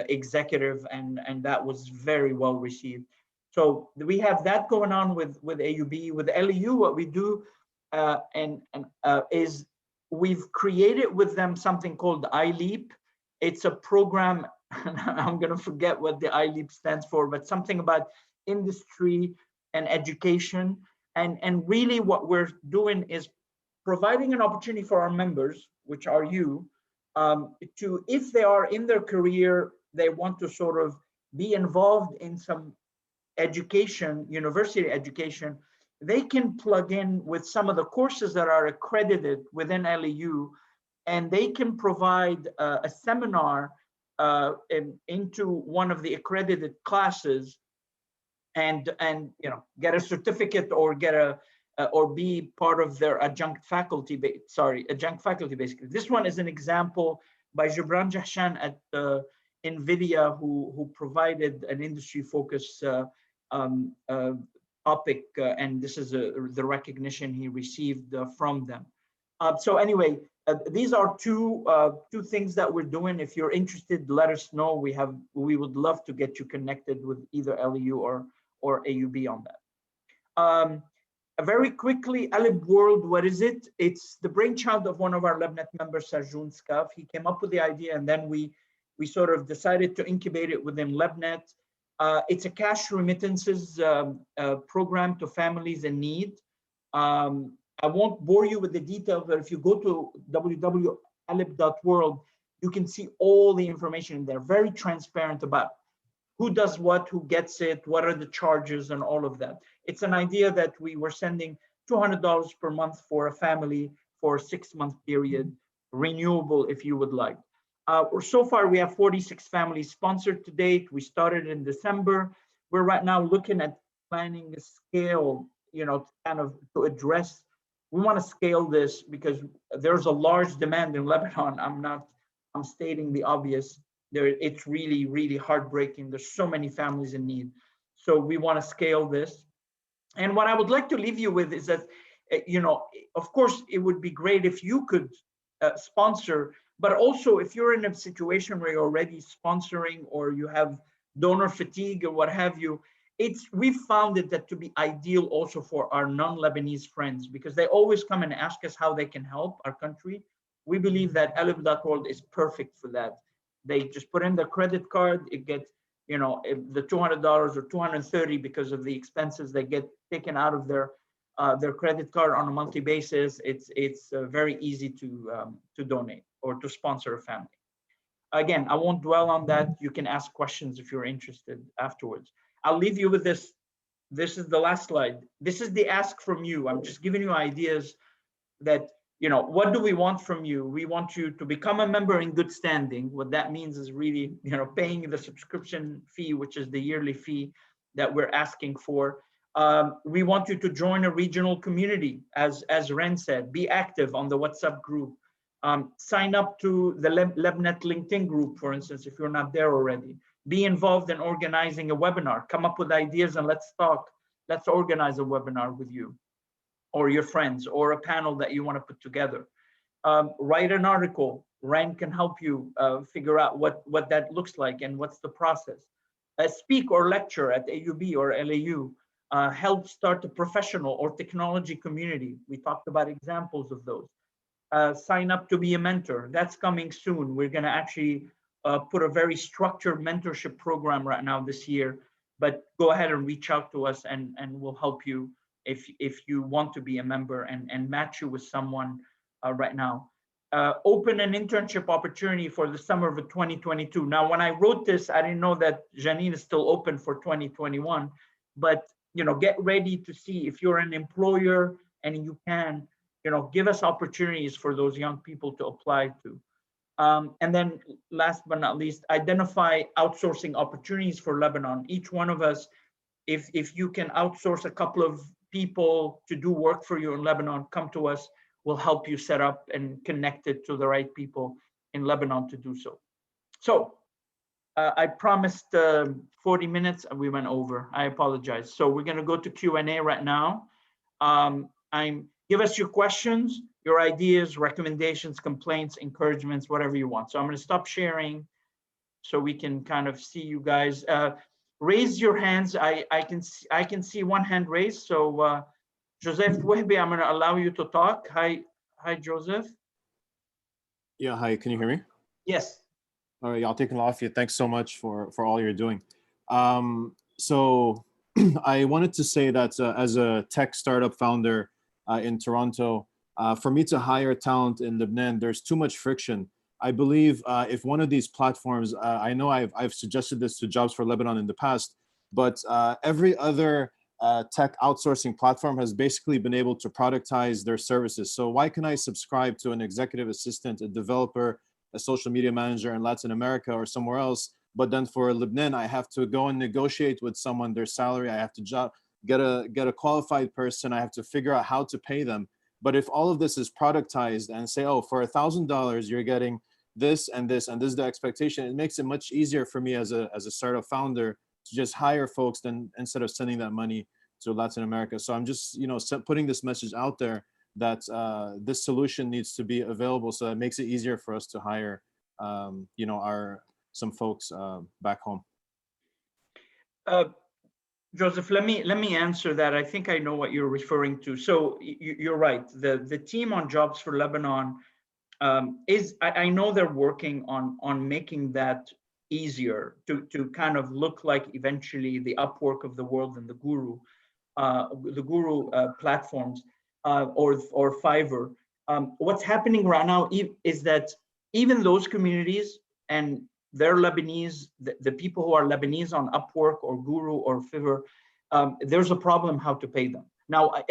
A: executive, and that was very well received. So we have that going on with AUB. With LAU, what we do is we've created with them something called iLeap. It's a program, I'm going to forget what the iLeap stands for, but something about industry and education. And really what we're doing is providing an opportunity for our members, which are you, to, if they are in their career, they want to sort of be involved in some education, university education, they can plug in with some of the courses that are accredited within LAU, and they can provide a seminar into one of the accredited classes, and get a certificate or get a or be part of their adjunct faculty. Basically. This one is an example by Gibran Jahshan at NVIDIA, who provided an industry focus topic, and this is the recognition he received from them. So anyway, these are two things that we're doing. If you're interested, let us know. We would love to get you connected with either LAU or AUB on that. Very quickly, ALB World, what is it? It's the brainchild of one of our LebNet members, Sarjoun Scaf. He came up with the idea, and then we sort of decided to incubate it within LebNet. It's a cash remittances program to families in need. I won't bore you with the details, but if you go to www.alib.world, you can see all the information in there, very transparent about who does what, who gets it, what are the charges, and all of that. It's an idea that we were sending $200 per month for a family for a 6-month period, renewable if you would like. So far, we have 46 families sponsored to date. We started in December. We're right now looking at planning a scale, kind of to address. We want to scale this because there's a large demand in Lebanon. I'm stating the obvious. It's really, really heartbreaking. There's so many families in need. So we want to scale this. And what I would like to leave you with is that, of course, it would be great if you could sponsor, but also if you're in a situation where you're already sponsoring or you have donor fatigue or what have you, we've found it that to be ideal also for our non-Lebanese friends, because they always come and ask us how they can help our country. We believe that alib.world is perfect for that. They just put in their credit card, it gets, the $200 or $230 because of the expenses that get taken out of their credit card on a monthly basis. It's very easy to donate or to sponsor a family. Again, I won't dwell on that. You can ask questions if you're interested afterwards. I'll leave you with this. This is the last slide. This is the ask from you. I'm just giving you ideas that, what do we want from you? We want you to become a member in good standing. What that means is really, paying the subscription fee, which is the yearly fee that we're asking for. We want you to join a regional community, as Reine said, be active on the WhatsApp group. Sign up to the LebNet LinkedIn group, for instance, if you're not there already. Be involved in organizing a webinar. Come up with ideas and let's talk. Let's organize a webinar with you or your friends, or a panel that you want to put together. Write an article. Reine can help you figure out what that looks like and what's the process. Speak or lecture at AUB or LAU. Help start a professional or technology community. We talked about examples of those. Sign up to be a mentor. That's coming soon. We're going to actually put a very structured mentorship program right now this year, but go ahead and reach out to us and we'll help you if you want to be a member and match you with someone right now. Open an internship opportunity for the summer of 2022. Now, when I wrote this, I didn't know that Jeanine is still open for 2021, but get ready to see if you're an employer and you can, give us opportunities for those young people to apply to. And then last but not least, identify outsourcing opportunities for Lebanon. Each one of us, if you can outsource a couple of people to do work for you in Lebanon, come to us. We'll help you set up and connect it to the right people in Lebanon to do so. So I promised 40 minutes and we went over. I apologize. So we're going to go to Q&A right now. Give us your questions, your ideas, recommendations, complaints, encouragements, whatever you want. So I'm going to stop sharing so we can kind of see you guys. Raise your hands. I can see one hand raised. So Joseph Wahbi, I'm going to allow you to talk. Hi, Joseph.
E: Yeah, hi. Can you hear me?
A: Yes.
E: All right, Ya'atikum al-Afiyah. Thanks so much for all you're doing. So I wanted to say that as a tech startup founder in Toronto, for me to hire talent in Lebanon, there's too much friction. I believe if one of these platforms, I know I've suggested this to Jobs for Lebanon in the past, but every other tech outsourcing platform has basically been able to productize their services. So why can I subscribe to an executive assistant, a developer, a social media manager in Latin America or somewhere else, but then for Lebanon, I have to go and negotiate with someone their salary. I have to get a qualified person. I have to figure out how to pay them. But if all of this is productized and say, oh, for $1,000, you're getting this and this, and this is the expectation, it makes it much easier for me as a startup founder to just hire folks than instead of sending that money to Latin America. So I'm just, putting this message out there that this solution needs to be available, so that makes it easier for us to hire, some folks back home.
A: Joseph, let me answer that. I think I know what you're referring to. So you're right. The team on Jobs for Lebanon I know they're working on making that easier to kind of look like eventually the Upwork of the world and the Guru platforms or Fiverr. What's happening right now is that even those communities and their Lebanese, the people who are Lebanese on Upwork or Guru or Fiverr, there's a problem how to pay them. Now, I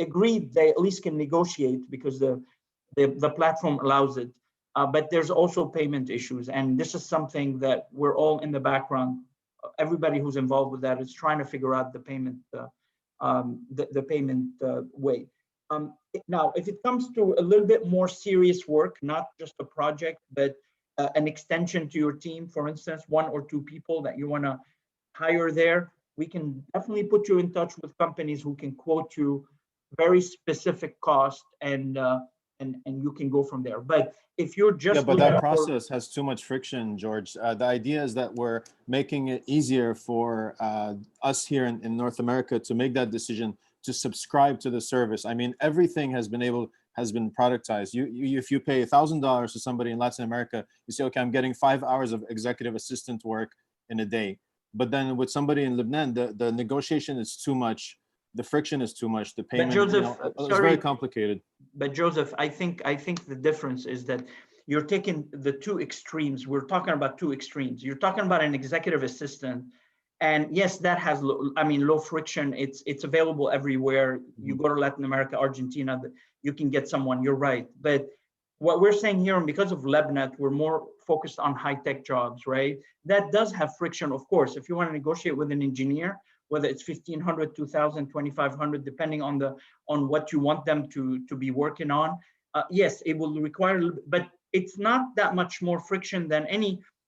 A: agreed they at least can negotiate because the platform allows it, but there's also payment issues. And this is something that we're all in the background. Everybody who's involved with that is trying to figure out the payment way. Now, if it comes to a little bit more serious work, not just a project, but an extension to your team, for instance, 1 or 2 people that you want to hire there, we can definitely put you in touch with companies who can quote you very specific cost and you can go from there. But if you're just
E: but that process has too much friction, George. The idea is that we're making it easier for us here in North America to make that decision to subscribe to the service. I mean, everything has been productized. If you pay $1,000 to somebody in Latin America, you say, okay, I'm getting 5 hours of executive assistant work in a day. But then with somebody in Lebanon, the negotiation is too much. The friction is too much. The payment, it's very complicated.
A: But Joseph, I think the difference is that you're taking the 2 extremes. We're talking about 2 extremes. You're talking about an executive assistant, and yes, that has low friction. It's available everywhere. You go to Latin America, Argentina, you can get someone. You're right. But what we're saying here, and because of LebNet, we're more focused on high-tech jobs, right? That does have friction, of course. If you want to negotiate with an engineer, whether it's 1,500, 2,000, 2,500, depending on what you want them to be working on. Yes, it will require, but it's not that much more friction than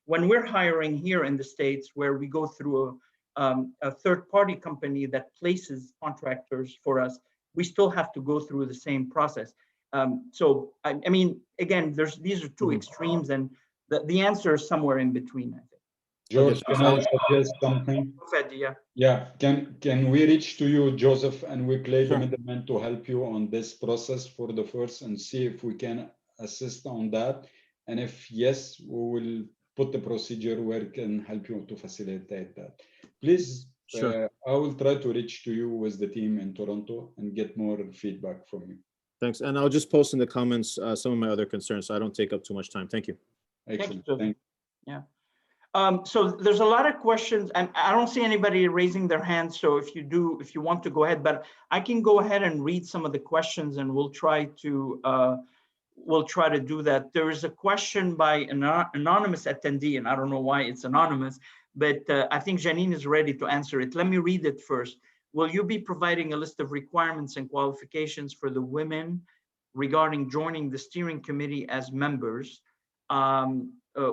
A: when we're hiring here in the States, where we go through a third-party company that places contractors for us, we still have to go through the same process. So, I mean, again, these are 2 extremes, and the answer is somewhere in between, I think.
C: George, can I suggest something?
A: Fadi, yeah.
C: Yeah, can we reach to you, Joseph, and we play the middleman to help you on this process for the first and see if we can assist on that? And if yes, we will put the procedure where it can help you to facilitate that. Please
E: Sure.
C: I will try to reach to you with the team in Toronto and get more feedback from you.
E: Thanks. And I'll just post in the comments some of my other concerns so I don't take up too much time. Thank you.
C: Excellent.
A: Thank you.
C: Thank you.
A: Yeah. So there's a lot of questions, and I don't see anybody raising their hands. So if you want to go ahead, but I can go ahead and read some of the questions, and we'll try to do that. There is a question by an anonymous attendee, and I don't know why it's anonymous, but I think Jeanine is ready to answer it. Let me read it first. Will you be providing a list of requirements and qualifications for the women regarding joining the steering committee as members?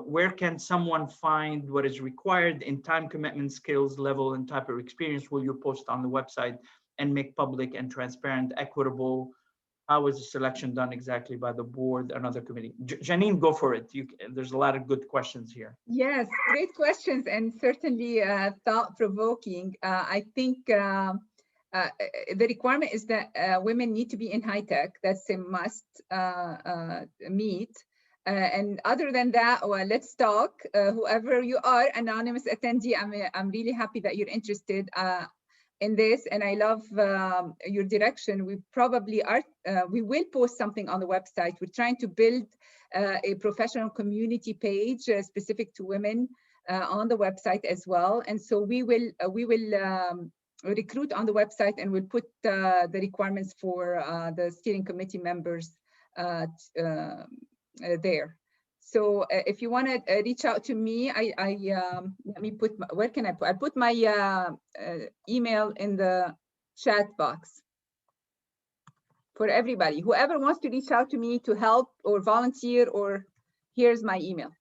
A: Where can someone find what is required in time commitment, skills level, and type of experience? Will you post on the website and make public and transparent, equitable? How is the selection done exactly by the board and other committee? Jeanine, go for it. There's a lot of good questions here.
D: Yes, great questions and certainly thought-provoking. I think the requirement is that women need to be in high tech. That's a must meet. And other than that, well, let's talk. Whoever you are, anonymous attendee, I'm really happy that you're interested in this, and I love your direction. We probably are. We will post something on the website. We're trying to build a professional community page specific to women on the website as well, and so we will recruit on the website, and we'll put the requirements for the steering committee members there. So if you want to reach out to me, let me put, where can I put? I put my email in the chat box for everybody. Whoever wants to reach out to me to help or volunteer, or here's my email.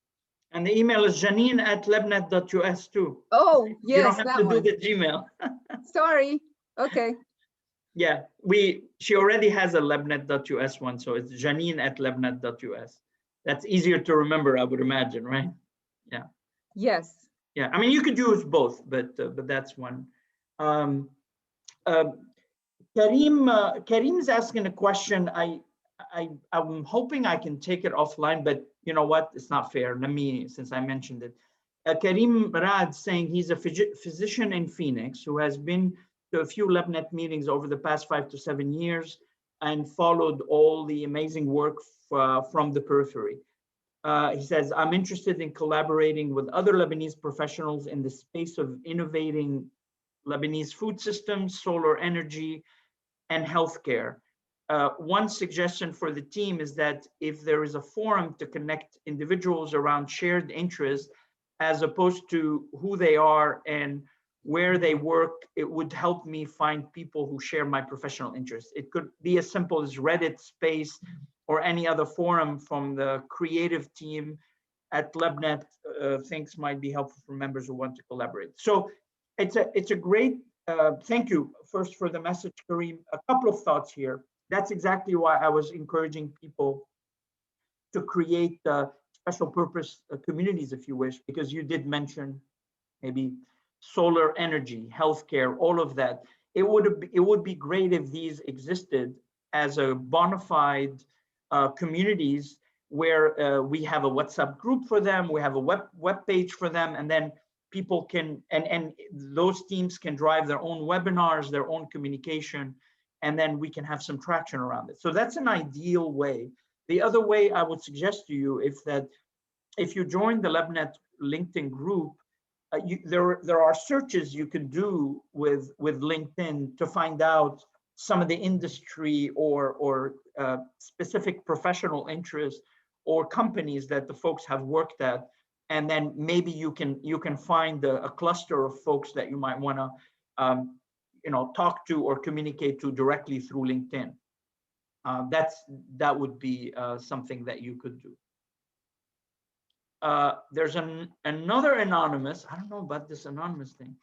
A: And the email is Jeanine@LebNet.us too.
D: Oh, yes,
A: you don't have
D: that
A: to
D: one.
A: do the Gmail.
D: Sorry. Okay.
A: Yeah, she already has a LebNet.us one, so it's Jeanine@LebNet.us. That's easier to remember, I would imagine, right? Yeah.
D: Yes.
A: Yeah, I mean, you could use both, but that's one. Karim's asking a question. I'm hoping I can take it offline, but you know what? It's not fair. Let me, since I mentioned it. Karim Rad saying he's a physician in Phoenix who has been to a few LebNet meetings over the past 5 to 7 years and followed all the amazing work from the periphery. He says, I'm interested in collaborating with other Lebanese professionals in the space of innovating Lebanese food systems, solar energy, and healthcare. One suggestion for the team is that if there is a forum to connect individuals around shared interests, as opposed to who they are and where they work, it would help me find people who share my professional interests. It could be as simple as Reddit space or any other forum from the creative team at LebNet. Things might be helpful for members who want to collaborate. So it's a great, thank you first for the message, Kareem. A couple of thoughts here. That's exactly why I was encouraging people to create special purpose communities, if you wish, because you did mention maybe solar energy, healthcare, all of that. It would be great if these existed as a bona fide communities where we have a WhatsApp group for them, we have a web page for them, and then people can, and those teams can drive their own webinars, their own communication, and then we can have some traction around it. So that's an ideal way. The other way I would suggest to you, if you join the LebNet LinkedIn group, there are searches you can do with LinkedIn to find out some of the industry or specific professional interests or companies that the folks have worked at, and then maybe you can find a cluster of folks that you might want to talk to or communicate to directly through LinkedIn. That would be something that you could do. There's another anonymous. I don't know about this anonymous thing.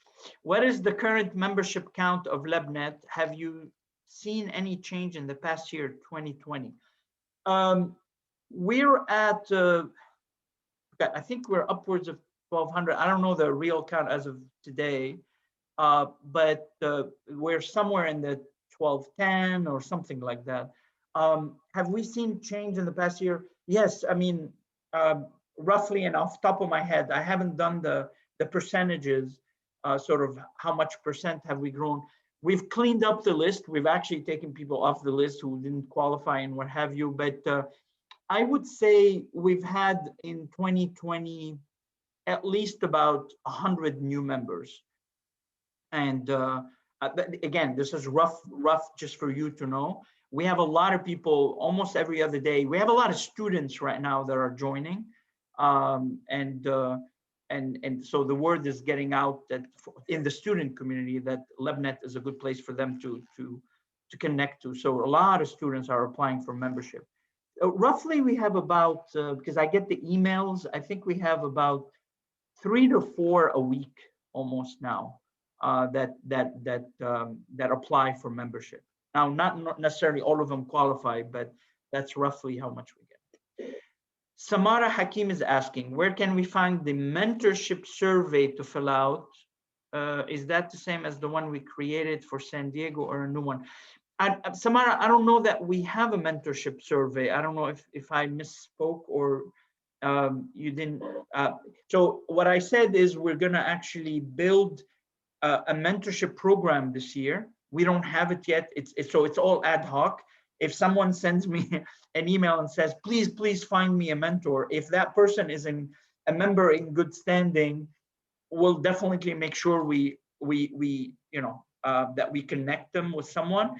A: What is the current membership count of LebNet? Have you seen any change in the past year, 2020? We're at, I think we're upwards of 1,200. I don't know the real count as of today, but we're somewhere in the 1,210 or something like that. Have we seen change in the past year? Yes, I mean, roughly, and off the top of my head, I haven't done the percentages, sort of how much percent have we grown. We've cleaned up the list. We've actually taken people off the list who didn't qualify and what have you. But I would say we've had in 2020 at least about 100 new members. And again, this is rough just for you to know. We have a lot of people almost every other day. We have a lot of students right now that are joining. And so the word is getting out that in the student community that LebNet is a good place for them to connect to. So a lot of students are applying for membership. Roughly, we have about because I get the emails. I think we have about 3 to 4 a week almost now that apply for membership. Now, not necessarily all of them qualify, but that's roughly how much we get. Samara Hakim is asking, where can we find the mentorship survey to fill out? Is that the same as the one we created for San Diego or a new one? Samara, I don't know that we have a mentorship survey. I don't know if I misspoke or you didn't. So what I said is we're going to actually build a mentorship program this year. We don't have it yet. It's all ad hoc. If someone sends me an email and says, please find me a mentor, if that person is a member in good standing, we'll definitely make sure that we connect them with someone.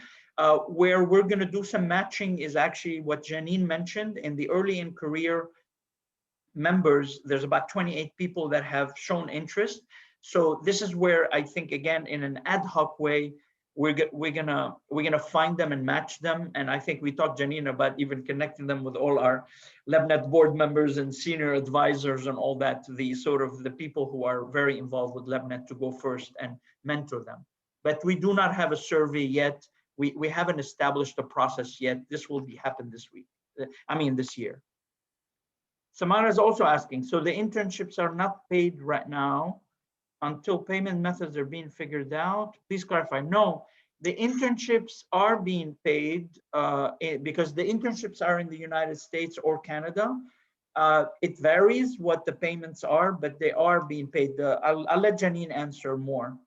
A: Where we're going to do some matching is actually what Jeanine mentioned in the early in career members. There's about 28 people that have shown interest. So this is where I think, again, in an ad hoc way, we're gonna find them and match them. And I think we talked, Jeanine, about even connecting them with all our LebNet board members and senior advisors and all that, the people who are very involved with LebNet to go first and mentor them. But we do not have a survey yet. We haven't established a process yet. This will happen this year. Samara is also asking, so the internships are not paid right now until payment methods are being figured out? Please clarify. No, the internships are being paid because the internships are in the United States or Canada. It varies what the payments are, but they are being paid. I'll let Jeanine answer more.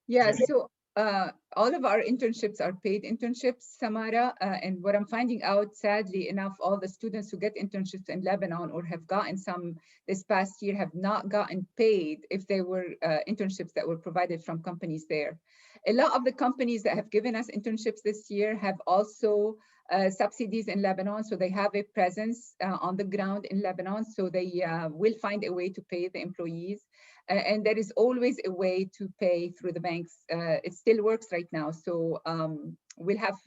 D: Yeah, so all of our internships are paid internships, Samara, and what I'm finding out, sadly enough, all the students who get internships in Lebanon or have gotten some this past year have not gotten paid if they were internships that were provided from companies there. A lot of the companies that have given us internships this year have also subsidies in Lebanon, so they have a presence on the ground in Lebanon, so they will find a way to pay the employees. And there is always a way to pay through the banks. It still works right now. So we'll have,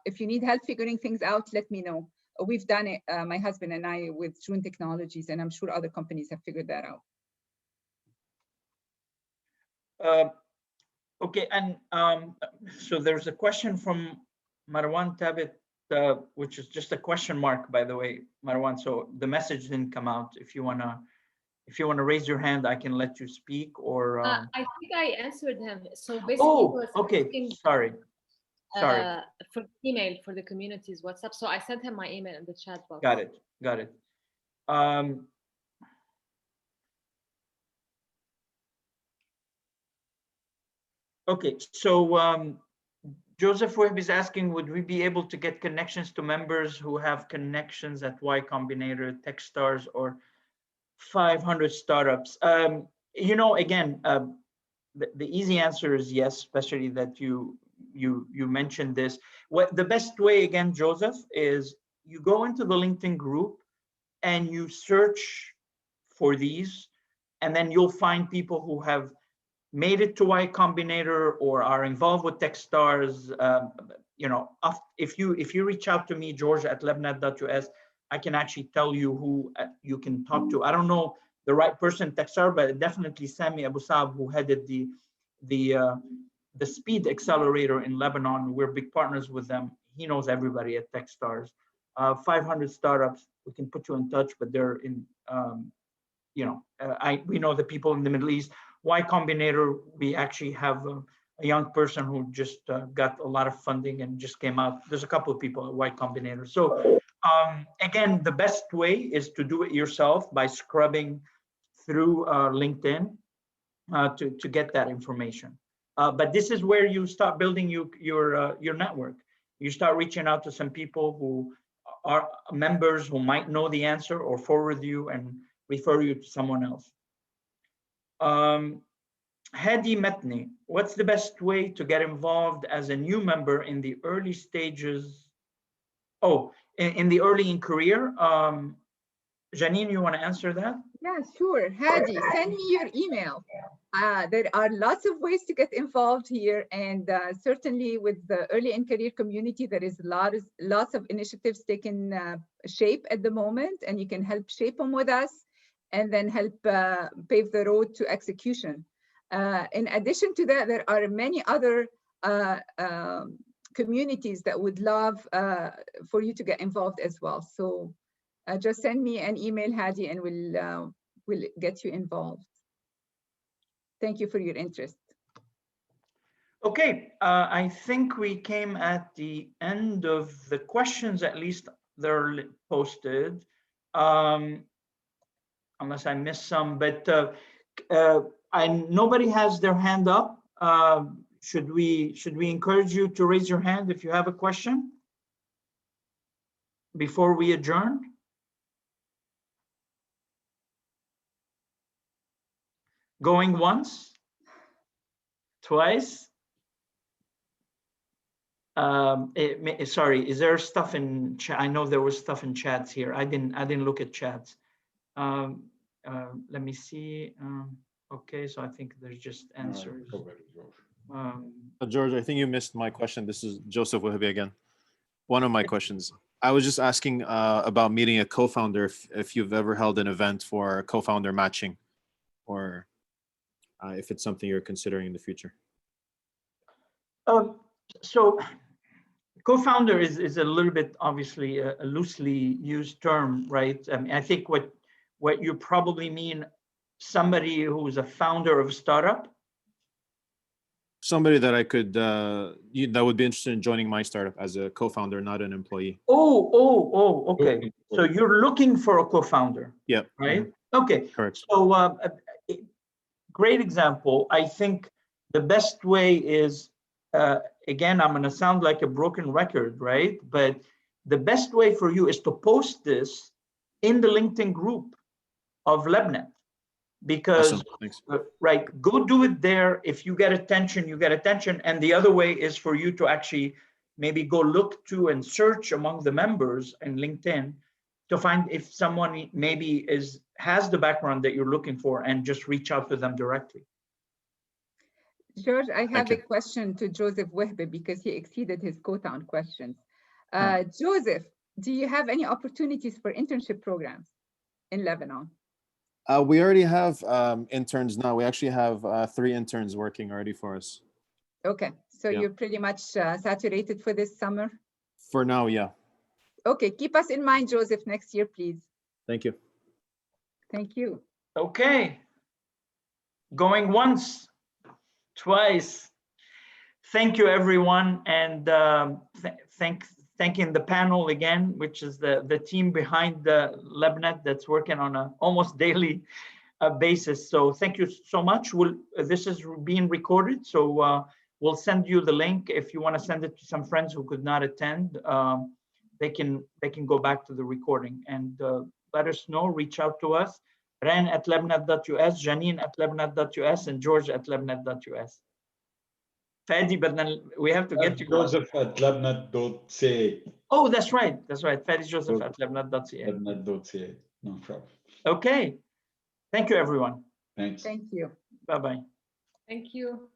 D: if you need help figuring things out, let me know. We've done it, my husband and I, with June Technologies, and I'm sure other companies have figured that out.
A: Okay, and so there's a question from Marwan Tabit, which is just a question mark, by the way, Marwan. So the message didn't come out. If you wanna raise your hand, I can let you speak. Or
B: I think I answered him. So basically,
A: oh, okay. Sorry.
B: For email for the community's WhatsApp. So I sent him my email in the chat box.
A: Got it. Okay, so Joseph Webb is asking, would we be able to get connections to members who have connections at Y Combinator, Techstars, or 500 startups? Again, the easy answer is yes, especially that you mentioned this. What the best way, again, Joseph, is you go into the LinkedIn group and you search for these, and then you'll find people who have made it to Y Combinator or are involved with Techstars. If you reach out to me, George at lebnet.us, I can actually tell you who you can talk to. I don't know the right person, Techstar, but definitely Sami Abu Saab, who headed the Speed Accelerator in Lebanon. We're big partners with them. He knows everybody at Techstars. 500 startups, we can put you in touch, but they're in, we know the people in the Middle East. Y Combinator, we actually have a young person who just got a lot of funding and just came out. There's a couple of people at Y Combinator. So again, the best way is to do it yourself by scrubbing through LinkedIn to get that information. But this is where you start building your network. You start reaching out to some people who are members who might know the answer or forward you and refer you to someone else. Hadi Metni, what's the best way to get involved as a new member in the early stages? Oh, in the early in career. Jeanine, you want to answer that?
D: Yeah, sure. Hadi, send me your email. There are lots of ways to get involved here, and certainly with the early in career community, there is lots of initiatives taking shape at the moment, and you can help shape them with us, and then help pave the road to execution. In addition to that, there are many other communities that would love for you to get involved as well. So just send me an email, Hadi, and we'll get you involved. Thank you for your interest.
A: Okay, I think we came at the end of the questions, at least they're posted, unless I missed some, but nobody has their hand up. Should we encourage you to raise your hand if you have a question before we adjourn? Going once, twice. Sorry, is there stuff in chat? I know there was stuff in chats here. I didn't look at chats. Let me see. Okay, so I think there's just answers.
E: George, I think you missed my question. This is Joseph Wahhabi again. One of my questions. I was just asking about meeting a co-founder, if you've ever held an event for co-founder matching, or if it's something you're considering in the future.
A: So co-founder is a little bit obviously a loosely used term, right? I mean, I think what you probably mean, somebody who's a founder of a startup.
E: Somebody that I could that would be interested in joining my startup as a co-founder, not an employee.
A: Oh, okay. So you're looking for a co-founder.
E: Yeah.
A: Right. Mm-hmm. Okay.
E: Correct.
A: So great example. I think the best way is, again, I'm going to sound like a broken record, right? But the best way for you is to post this in the LinkedIn group of LebNet. Because, awesome. Right, go do it there. If you get attention, you get attention. And the other way is for you to actually maybe go look to and search among the members in LinkedIn to find if someone maybe has the background that you're looking for, and just reach out to them directly.
D: George, I have a question to Joseph Wahhabi because he exceeded his quota on questions. Joseph, do you have any opportunities for internship programs in Lebanon?
E: We already have interns now. We actually have 3 interns working already for us.
D: Okay, so you're pretty much saturated for this summer?
E: For now, yeah.
D: Okay, keep us in mind, Joseph, next year, please.
E: Thank you.
D: Thank you.
A: Okay, going once, twice. Thank you, everyone, and thanking the panel again, which is the team behind the LebNet that's working on an almost daily basis. So thank you so much. This is being recorded, so we'll send you the link. If you want to send it to some friends who could not attend, they can go back to the recording and let us know. Reach out to us. Reine at LebNet.us, Jeanine at LebNet.us, and George at LebNet.us. Fadi, but then we have to get to
C: Joseph at LebNet.ca.
A: Oh, that's right. That's right. Fadi Joseph at LebNet.ca.
C: LebNet.ca. No problem.
A: Okay. Thank you, everyone.
C: Thanks.
D: Thank you.
A: Bye-bye.
B: Thank you.